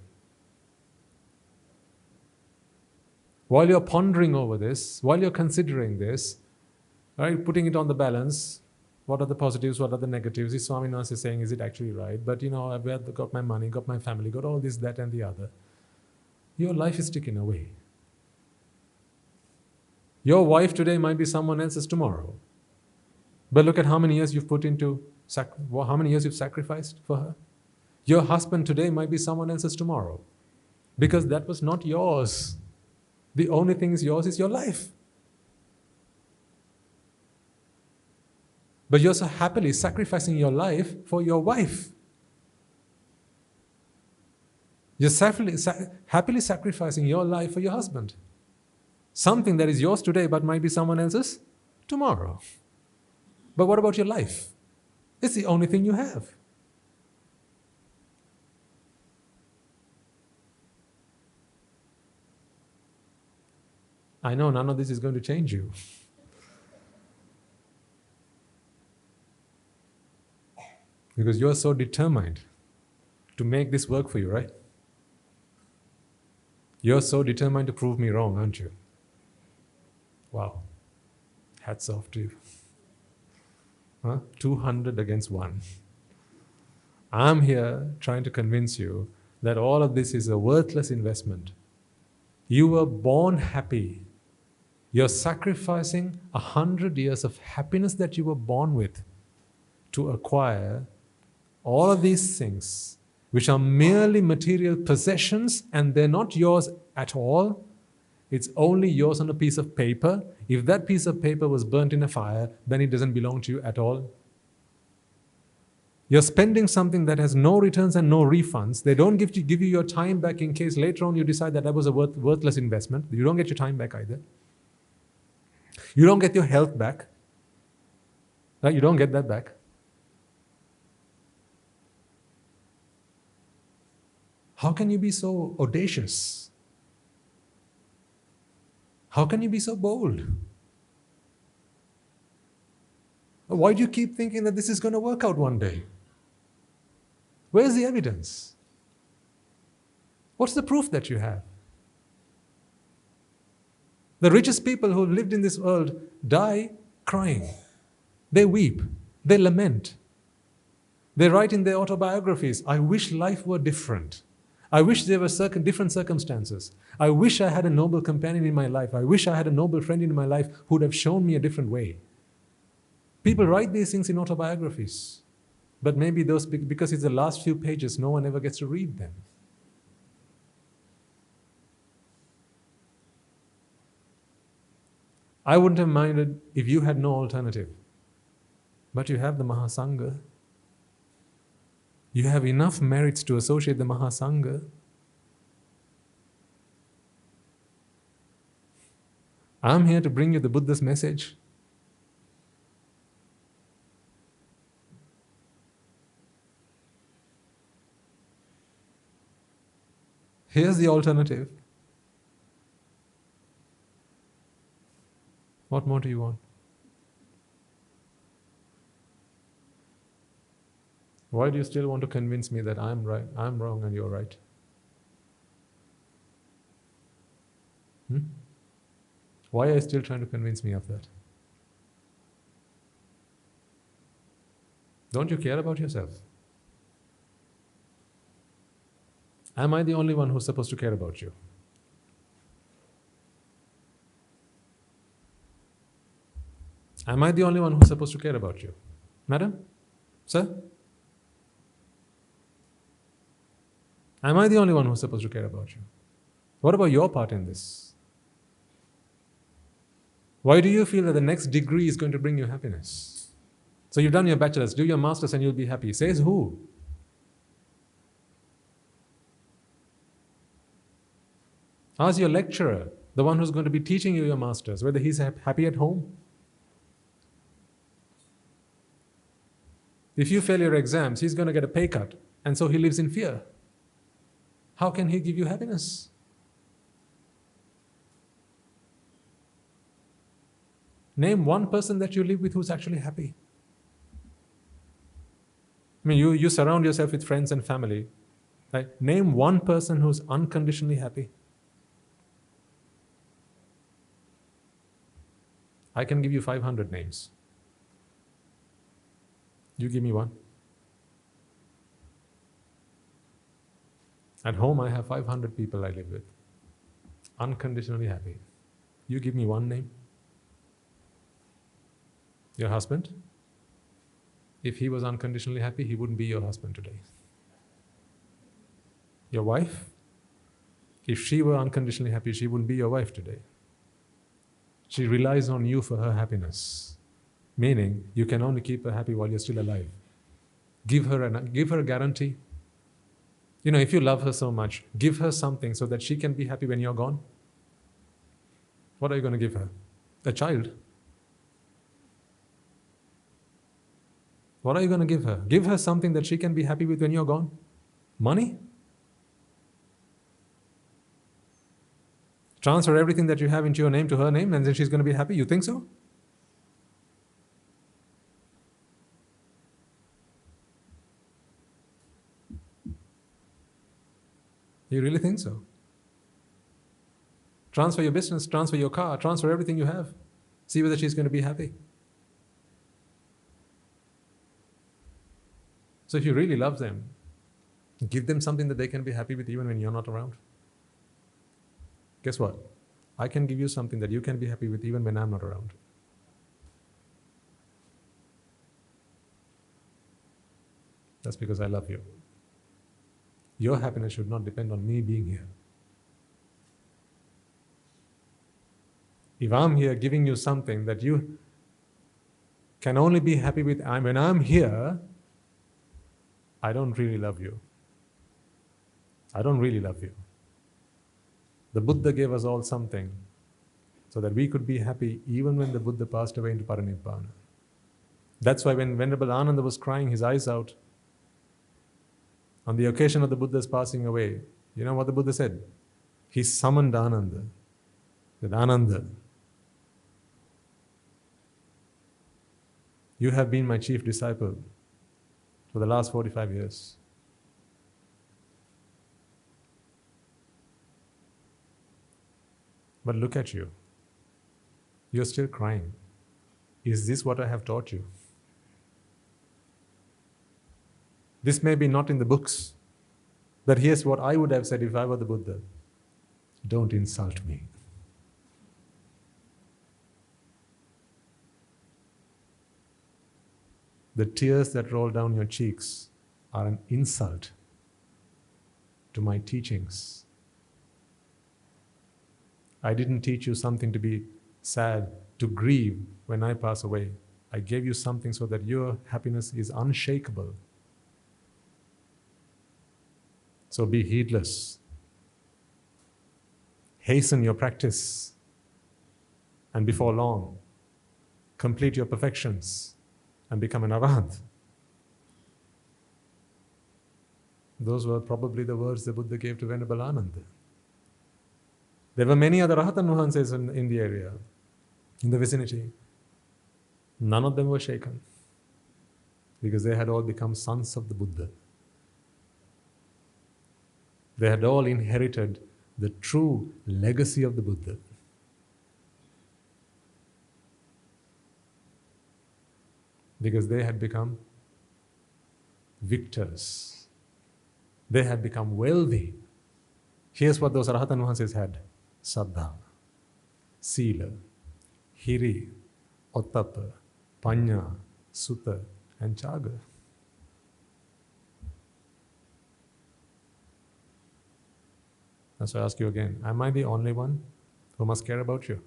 While you're pondering over this, while you're considering this, right, putting it on the balance, what are the positives, what are the negatives? Is Swami Nasi saying, is it actually right? But I've got my money, got my family, got all this, that and the other. Your life is ticking away. Your wife today might be someone else's tomorrow. But look at how many years you've put into, how many years you've sacrificed for her. Your husband today might be someone else's tomorrow. Because that was not yours. The only thing is yours is your life. But you're so happily sacrificing your life for your wife. You're happily sacrificing your life for your husband. Something that is yours today but might be someone else's tomorrow. But what about your life? It's the only thing you have. I know none of this is going to change you. Because you're so determined to make this work for you, right? You're so determined to prove me wrong, aren't you? Wow. Hats off to you. 200 against 1. I'm here trying to convince you that all of this is a worthless investment. You were born happy. You're sacrificing 100 years of happiness that you were born with to acquire all of these things, which are merely material possessions, and they're not yours at all. It's only yours on a piece of paper. If that piece of paper was burnt in a fire, then it doesn't belong to you at all. You're spending something that has no returns and no refunds. They don't give you your time back in case later on you decide that was a worthless investment. You don't get your time back either. You don't get your health back. Right? You don't get that back. How can you be so audacious? How can you be so bold? Why do you keep thinking that this is going to work out one day? Where's the evidence? What's the proof that you have? The richest people who lived in this world die crying. They weep. They lament. They write in their autobiographies, I wish life were different. I wish there were different circumstances. I wish I had a noble companion in my life. I wish I had a noble friend in my life who would have shown me a different way. People write these things in autobiographies. But maybe those, because it's the last few pages, no one ever gets to read them. I wouldn't have minded if you had no alternative. But you have the Mahasangha. You have enough merits to associate the Mahasangha. I'm here to bring you the Buddha's message. Here's the alternative. What more do you want? Why do you still want to convince me that I'm right, I'm wrong and you're right? Why are you still trying to convince me of that? Don't you care about yourself? Am I the only one who's supposed to care about you? Am I the only one who's supposed to care about you? Madam? Sir? Am I the only one who's supposed to care about you? What about your part in this? Why do you feel that the next degree is going to bring you happiness? So you've done your bachelor's, do your master's and you'll be happy. Says who? Ask your lecturer, the one who's going to be teaching you your master's, whether he's happy at home. If you fail your exams, he's going to get a pay cut, and so he lives in fear. How can he give you happiness? Name one person that you live with who's actually happy. I mean, you surround yourself with friends and family. Right? Name one person who's unconditionally happy. I can give you 500 names. You give me one. At home, I have 500 people I live with. Unconditionally happy. You give me one name. Your husband? If he was unconditionally happy, he wouldn't be your husband today. Your wife? If she were unconditionally happy, she wouldn't be your wife today. She relies on you for her happiness. Meaning, you can only keep her happy while you're still alive. Give her a guarantee. You know, if you love her so much, give her something so that she can be happy when you're gone. What are you going to give her? A child? What are you going to give her? Give her something that she can be happy with when you're gone. Money? Transfer everything that you have into your name to her name and then she's going to be happy? You think so? You really think so? Transfer your business, transfer your car, transfer everything you have. See whether she's going to be happy. So if you really love them, give them something that they can be happy with even when you're not around. Guess what? I can give you something that you can be happy with even when I'm not around. That's because I love you. Your happiness should not depend on me being here. If I'm here giving you something that you can only be happy with when I'm here, I don't really love you. I don't really love you. The Buddha gave us all something so that we could be happy even when the Buddha passed away into Paranibbāna. That's why when Venerable Ananda was crying his eyes out on the occasion of the Buddha's passing away, you know what the Buddha said? He summoned Ananda. He said, Ananda, you have been my chief disciple for the last 45 years. But look at you. You're still crying. Is this what I have taught you? This may be not in the books, but here's what I would have said if I were the Buddha. Don't insult me. The tears that roll down your cheeks are an insult to my teachings. I didn't teach you something to be sad, to grieve when I pass away. I gave you something so that your happiness is unshakable. So be heedless. Hasten your practice. And before long, complete your perfections and become an arahant. Those were probably the words the Buddha gave to Venerable Ananda. There were many other Rahatan Mahanses in the area. in the vicinity, none of them were shaken because they had all become sons of the Buddha. They had all inherited the true legacy of the Buddha. Because they had become victors. They had become wealthy. Here's what those Arahatan Vahanses had: Saddha, Sila, Hiri, Ottappa, Panya, Sutta, and Chaga. So I ask you again, am I the only one who must care about you?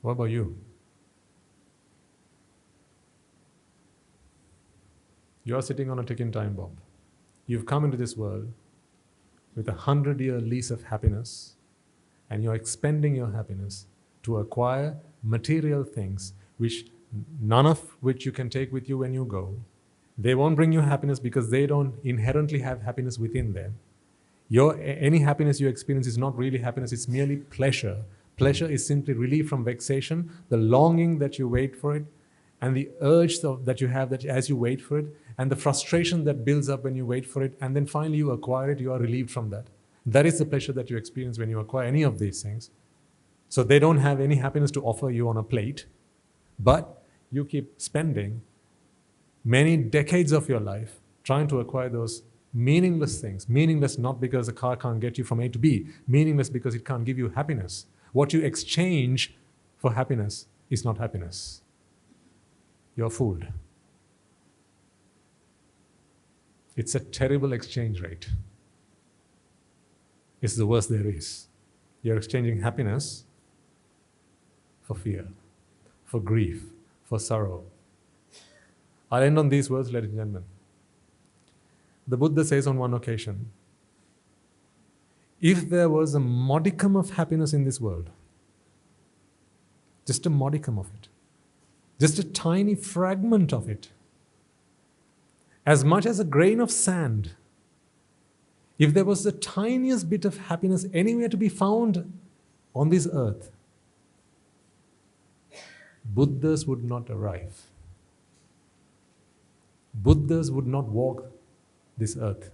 What about you? You are sitting on a ticking time bomb. You've come into this world with a 100-year lease of happiness, and you're expending your happiness to acquire material things, none of which you can take with you when you go. They won't bring you happiness because they don't inherently have happiness within them. Any happiness you experience is not really happiness, it's merely pleasure. Pleasure is simply relief from vexation, the longing that you wait for it, and the urge that you have that as you wait for it, and the frustration that builds up when you wait for it, and then finally you acquire it, you are relieved from that. That is the pleasure that you experience when you acquire any of these things. So they don't have any happiness to offer you on a plate, but you keep spending many decades of your life trying to acquire those meaningless things. Meaningless not because a car can't get you from A to B, meaningless because it can't give you happiness. What you exchange for happiness is not happiness. You're fooled. It's a terrible exchange rate. It's the worst there is. You're exchanging happiness for fear, for grief, for sorrow. I'll end on these words, ladies and gentlemen. The Buddha says on one occasion, if there was a modicum of happiness in this world, just a modicum of it, just a tiny fragment of it, as much as a grain of sand, if there was the tiniest bit of happiness anywhere to be found on this earth, Buddhas would not arrive. Buddhas would not walk this earth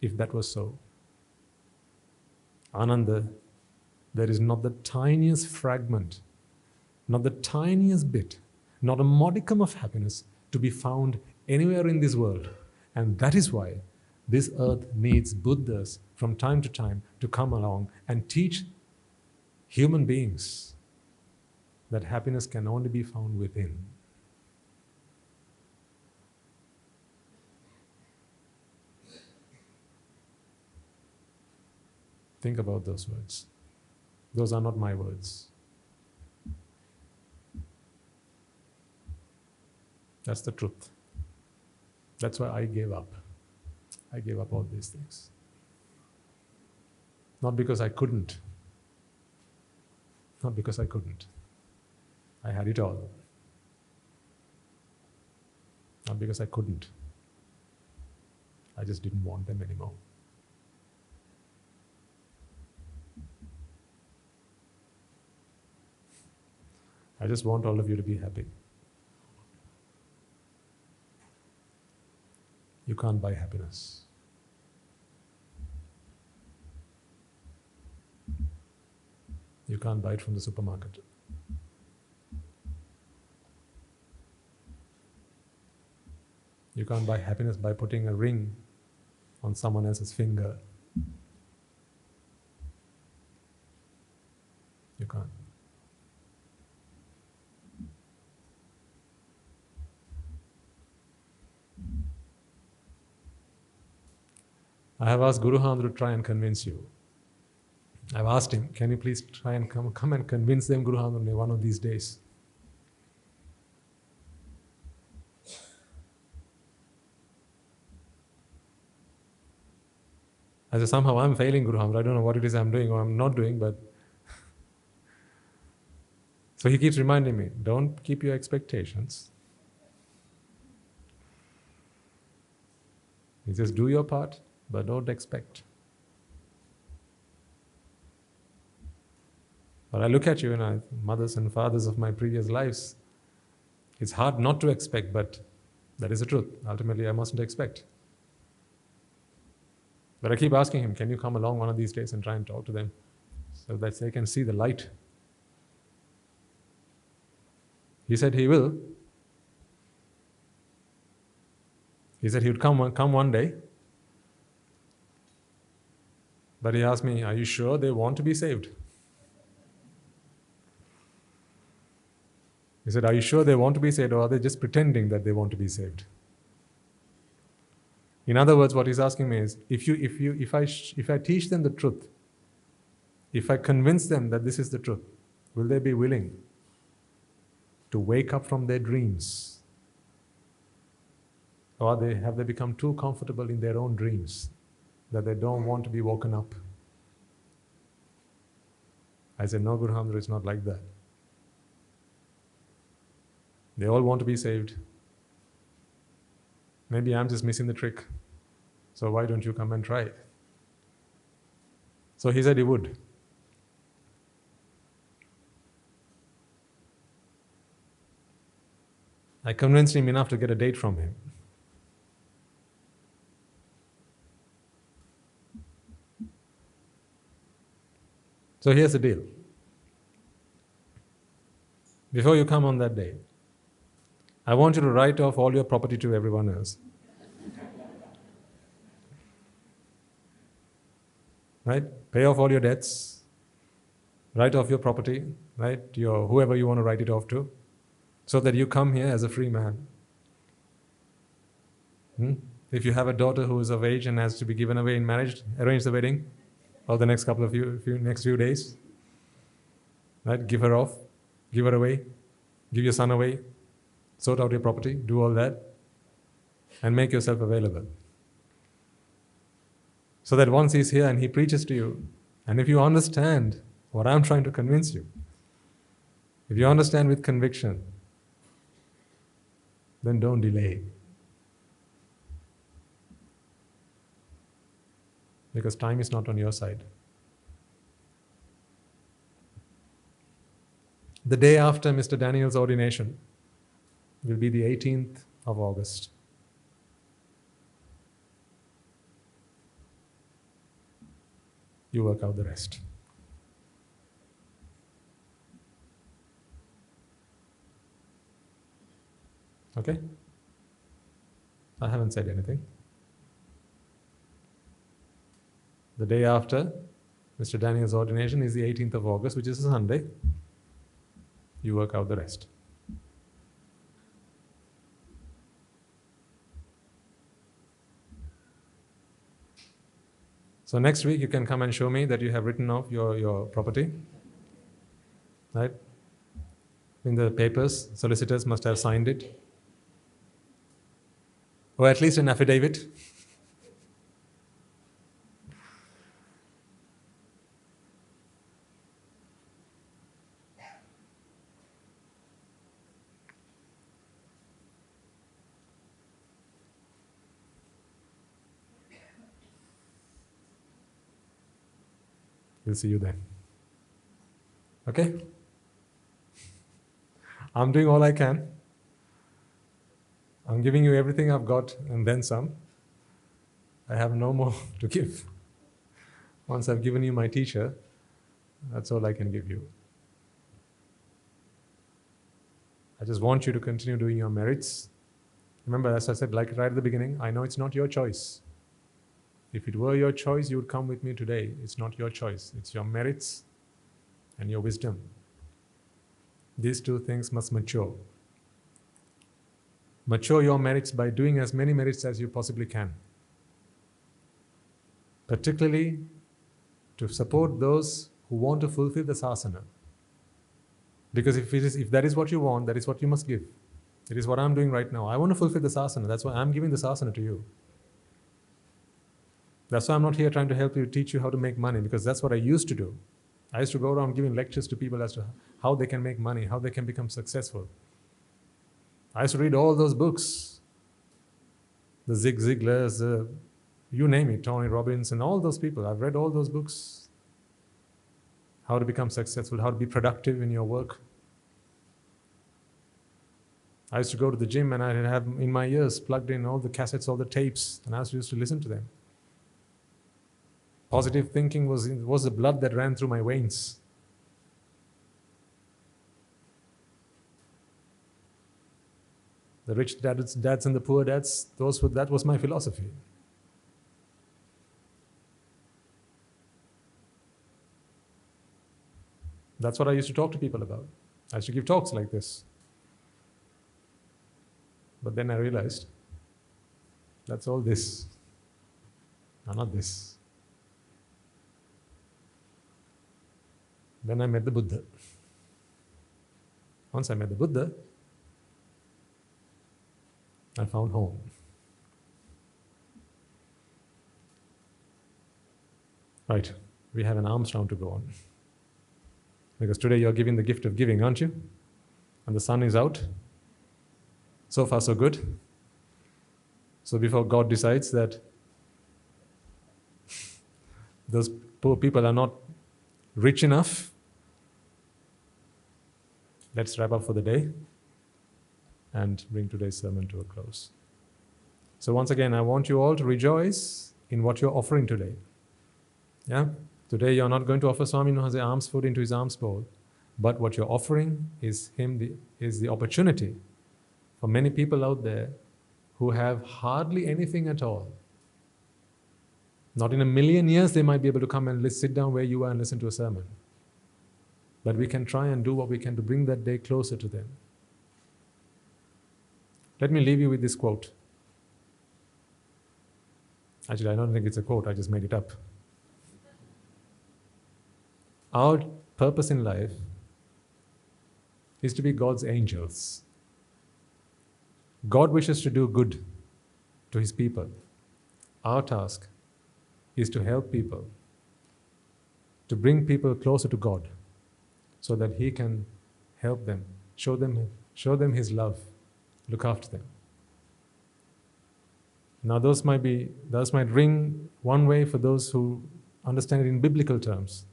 if that was so. Ananda, there is not the tiniest fragment, not the tiniest bit, not a modicum of happiness to be found anywhere in this world. And that is why this earth needs Buddhas from time to time to come along and teach human beings that happiness can only be found within. Think about those words. Those are not my words. That's the truth. That's why I gave up. I gave up all these things. Not because I couldn't. Not because I couldn't. I had it all. Not because I couldn't. I just didn't want them anymore. I just want all of you to be happy. You can't buy happiness. You can't buy it from the supermarket. You can't buy happiness by putting a ring on someone else's finger. You can't. I have asked Guru Handru to try and convince you. I've asked him, can you please try and come and convince them, Guru Handru, one of these days. I said, somehow I'm failing, Guru Handru. I don't know what it is I'm doing or I'm not doing, but... So he keeps reminding me, don't keep your expectations. He says, do your part, but don't expect. But I look at you and mothers and fathers of my previous lives, it's hard not to expect, but that is the truth. Ultimately, I mustn't expect. But I keep asking him, can you come along one of these days and try and talk to them so that they can see the light? He said he will. He said he would come one day. But he asked me, are you sure they want to be saved? He said, are you sure they want to be saved, or are they just pretending that they want to be saved? In other words, what he's asking me is, if I teach them the truth, if I convince them that this is the truth, will they be willing to wake up from their dreams? Or have they become too comfortable in their own dreams that they don't want to be woken up? I said, no, Guru Hamdra, it's not like that. They all want to be saved. Maybe I'm just missing the trick. So why don't you come and try it? So he said he would. I convinced him enough to get a date from him. So here's the deal. Before you come on that day, I want you to write off all your property to everyone else. Right? Pay off all your debts. Write off your property, right? Whoever you want to write it off to, so that you come here as a free man. If you have a daughter who is of age and has to be given away in marriage, arrange the wedding or the next couple of next few days. Right? Give her off, give her away, give your son away, sort out your property, do all that, and make yourself available. So that once he's here and he preaches to you, and if you understand what I'm trying to convince you, if you understand with conviction, then don't delay. Because time is not on your side. The day after Mr. Daniel's ordination will be the 18th of August. You work out the rest. Okay? I haven't said anything. The day after Mr. Daniel's ordination is the 18th of August, which is a Sunday. You work out the rest. So next week you can come and show me that you have written off your property. Right? In the papers, solicitors must have signed it. Or at least an affidavit. We'll see you then. Okay? I'm doing all I can. I'm giving you everything I've got and then some. I have no more to give. Once I've given you my teacher, that's all I can give you. I just want you to continue doing your merits. Remember, as I said, like right at the beginning, I know it's not your choice. If it were your choice, you would come with me today. It's not your choice. It's your merits and your wisdom. These two things must mature. Mature your merits by doing as many merits as you possibly can. Particularly to support those who want to fulfill the sasana. Because if that is what you want, that is what you must give. It is what I'm doing right now. I want to fulfill the sasana. That's why I'm giving the sasana to you. That's why I'm not here trying to help you, teach you how to make money, because that's what I used to do. I used to go around giving lectures to people as to how they can make money, how they can become successful. I used to read all those books. The Zig Ziglars, you name it, Tony Robbins and all those people. I've read all those books. how to become successful, how to be productive in your work. I used to go to the gym and I'd have in my ears plugged in all the cassettes, all the tapes, and I used to listen to them. Positive thinking was the blood that ran through my veins. The rich dads and the poor dads, that was my philosophy. That's what I used to talk to people about. I used to give talks like this. But then I realized, that's all this. No, not this. Then I met the Buddha. Once I met the Buddha, I found home. Right, we have an arms round to go on. Because today you're giving the gift of giving, aren't you? And the sun is out. So far so good. So before God decides that those poor people are not rich enough, let's wrap up for the day and bring today's sermon to a close. So once again, I want you all to rejoice in what you're offering today. Yeah? Today you're not going to offer Swami Nuha's alms food into his alms bowl, but what you're offering is the opportunity for many people out there who have hardly anything at all. Not in a million years they might be able to come and sit down where you are and listen to a sermon. But we can try and do what we can to bring that day closer to them. Let me leave you with this quote. Actually, I don't think it's a quote, I just made it up. Our purpose in life is to be God's angels. God wishes to do good to His people. Our task is to help people, to bring people closer to God, so that He can help them, show them His love, look after them. Now those might ring one way for those who understand it in biblical terms.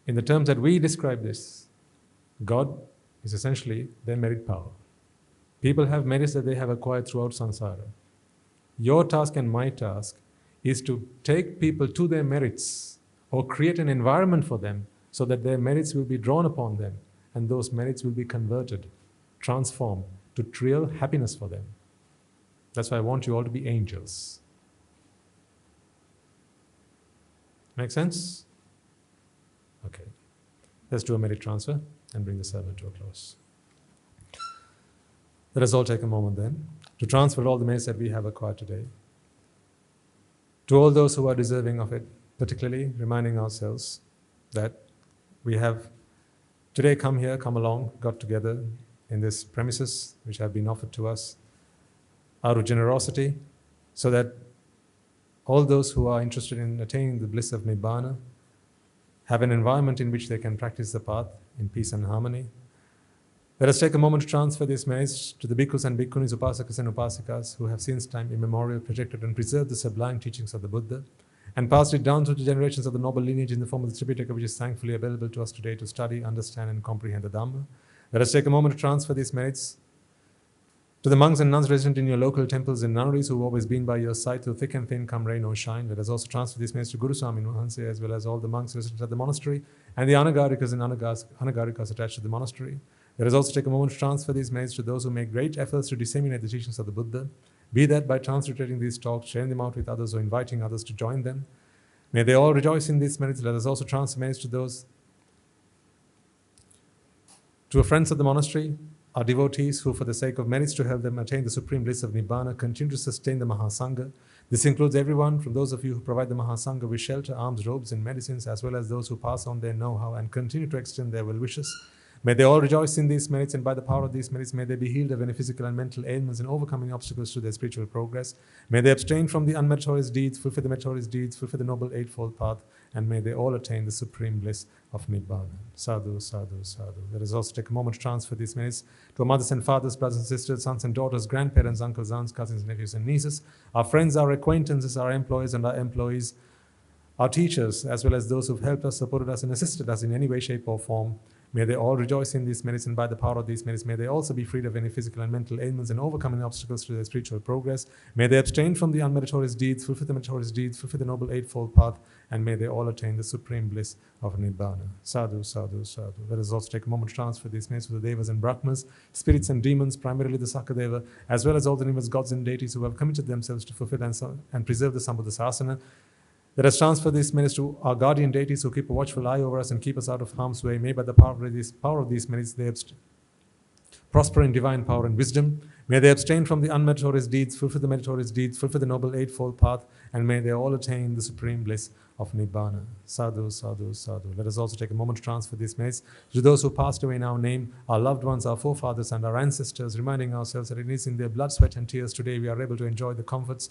In the terms that we describe this, God is essentially their merit power. People have merits that they have acquired throughout samsara. Your task and my task is to take people to their merits or create an environment for them so that their merits will be drawn upon them and those merits will be converted, transformed to real happiness for them. That's why I want you all to be angels. Make sense? Okay. Let's do a merit transfer and bring the sermon to a close. Let us all take a moment then to transfer all the merits that we have acquired today to all those who are deserving of it, particularly reminding ourselves that we have today come along, got together in this premises which have been offered to us out of generosity, so that all those who are interested in attaining the bliss of Nibbāna have an environment in which they can practice the path in peace and harmony. Let us take a moment to transfer this message to the bhikkhus and bhikkhunis, upasakas and upasikas who have since time immemorial protected and preserved the sublime teachings of the Buddha and passed it down through the generations of the noble lineage in the form of the Tripitaka, which is thankfully available to us today to study, understand and comprehend the Dhamma. Let us take a moment to transfer these merits to the monks and nuns resident in your local temples and nunneries who have always been by your side through thick and thin, come rain or shine. Let us also transfer this message to Guru Swami Nuhanse, as well as all the monks resident at the monastery and the anagarikas and anagarikas attached to the monastery. Let us also take a moment to transfer these messages to those who make great efforts to disseminate the teachings of the Buddha, be that by transliterating these talks, sharing them out with others, or inviting others to join them. May they all rejoice in these merits. Let us also transfer messages to those, to our friends of the monastery, our devotees who, for the sake of merits to help them attain the supreme bliss of Nibbana, continue to sustain the Mahasangha. This includes everyone from those of you who provide the Mahasangha with shelter, alms, robes, and medicines, as well as those who pass on their know-how and continue to extend their well-wishes. May they all rejoice in these merits, and by the power of these merits, may they be healed of any physical and mental ailments and overcoming obstacles to their spiritual progress. May they abstain from the unmeritorious deeds, fulfill the meritorious deeds, fulfill the noble eightfold path, and may they all attain the supreme bliss of Nibbana. Sadhu, sadhu, sadhu. Let us also take a moment to transfer these merits to our mothers and fathers, brothers and sisters, sons and daughters, grandparents, uncles, aunts, cousins, nephews and nieces, our friends, our acquaintances, our employers and our employees, our teachers, as well as those who've helped us, supported us, and assisted us in any way, shape, or form. May they all rejoice in these merits, and by the power of these merits, may they also be freed of any physical and mental ailments and overcome any obstacles to their spiritual progress. May they abstain from the unmeritorious deeds, fulfill the meritorious deeds, fulfill the noble eightfold path, and may they all attain the supreme bliss of Nibbana. Sadhu, sadhu, sadhu. Let us also take a moment to transfer these merits to the Devas and Brahmas, spirits and demons, primarily the Sakadeva, as well as all the numerous gods and deities who have committed themselves to fulfill and preserve the Sambuddha Sasana. Let us transfer these merits to our guardian deities who keep a watchful eye over us and keep us out of harm's way. May by the power of these merits they prosper in divine power and wisdom. May they abstain from the unmeritorious deeds, fulfill the meritorious deeds, fulfill the noble eightfold path, and may they all attain the supreme bliss of Nibbana. Sadhu, sadhu, sadhu. Let us also take a moment to transfer these merits to those who passed away in our name, our loved ones, our forefathers, and our ancestors, reminding ourselves that it is in their blood, sweat, and tears today we are able to enjoy the comforts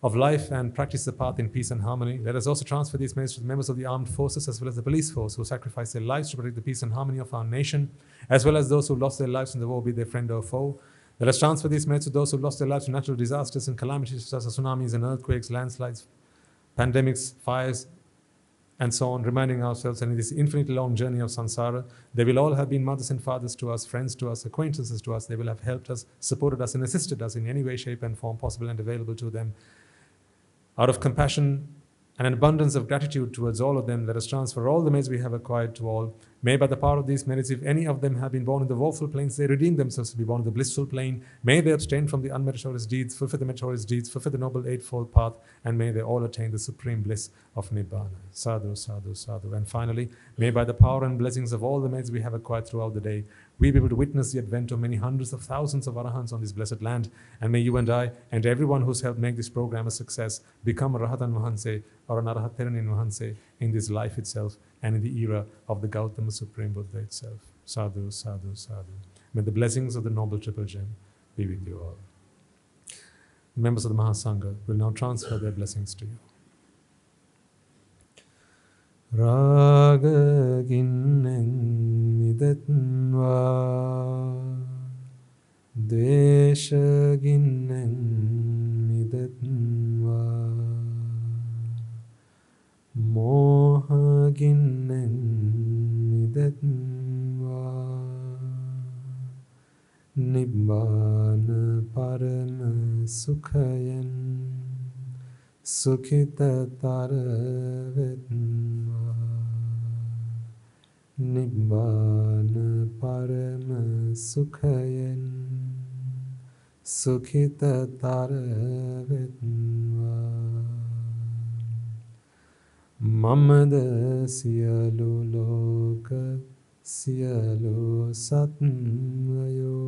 of life and practice the path in peace and harmony. Let us also transfer these merits to the members of the armed forces as well as the police force who sacrificed their lives to protect the peace and harmony of our nation, as well as those who lost their lives in the war, be they friend or foe. Let us transfer these merits to those who lost their lives to natural disasters and calamities such as tsunamis and earthquakes, landslides, pandemics, fires, and so on, reminding ourselves that in this infinitely long journey of samsara, they will all have been mothers and fathers to us, friends to us, acquaintances to us. They will have helped us, supported us, and assisted us in any way, shape, and form possible and available to them. Out of compassion and an abundance of gratitude towards all of them, let us transfer all the merits we have acquired to all. May by the power of these merits, if any of them have been born in the woeful planes, they redeem themselves to be born in the blissful plane. May they abstain from the unmeritorious deeds, fulfill the meritorious deeds, fulfill the noble eightfold path, and may they all attain the supreme bliss of Nibbana. Sadhu, sadhu, sadhu. And finally, may by the power and blessings of all the merits we have acquired throughout the day, we be able to witness the advent of many hundreds of thousands of Arahants on this blessed land. And may you and I, and everyone who's helped make this program a success, become a Rahatan Mahanse or an Arahat Theranin Mahanse in this life itself and in the era of the Gautama Supreme Buddha itself. Sadhu, sadhu, sadhu. May the blessings of the Noble Triple Gem be with you all. The members of the Mahasangha will now transfer their blessings to you. Ragaginneng nidatva Dveshaginneng nidatva Mohaginneng nidatva Nibbāna parama sukhayan Sukhitara vedva Nibbāna parama sukhayan Sukhitara vedva Mamada siyalo loka siyalo satvayo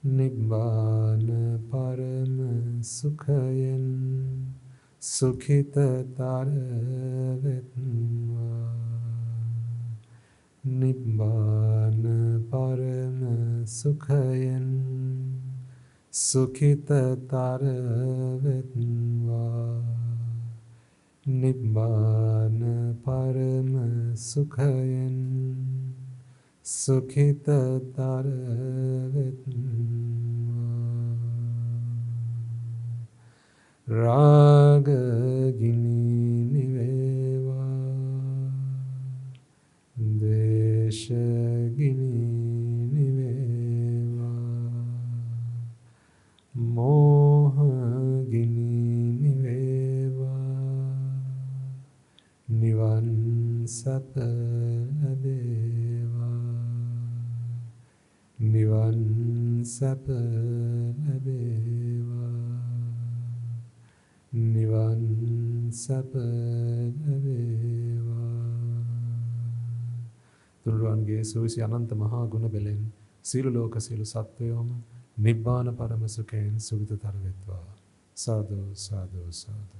Nibbāna parama sukhayan Sukhitara vedva Nibbāna parama sukhayan Sukhitara vedva Nibbāna parama sukhayan Sukhitara vedva Ragagini niveva Dveshagini niveva Mohagini niveva Nivan sapadeva Nivan sapadeva Nivan sapadeva Tunurange suvisi ananta mahaguna belen Silu loka silu sattayoma Nibbāna parama sukhayan sugita tarvetva Sadhu, sadhu, sadhu.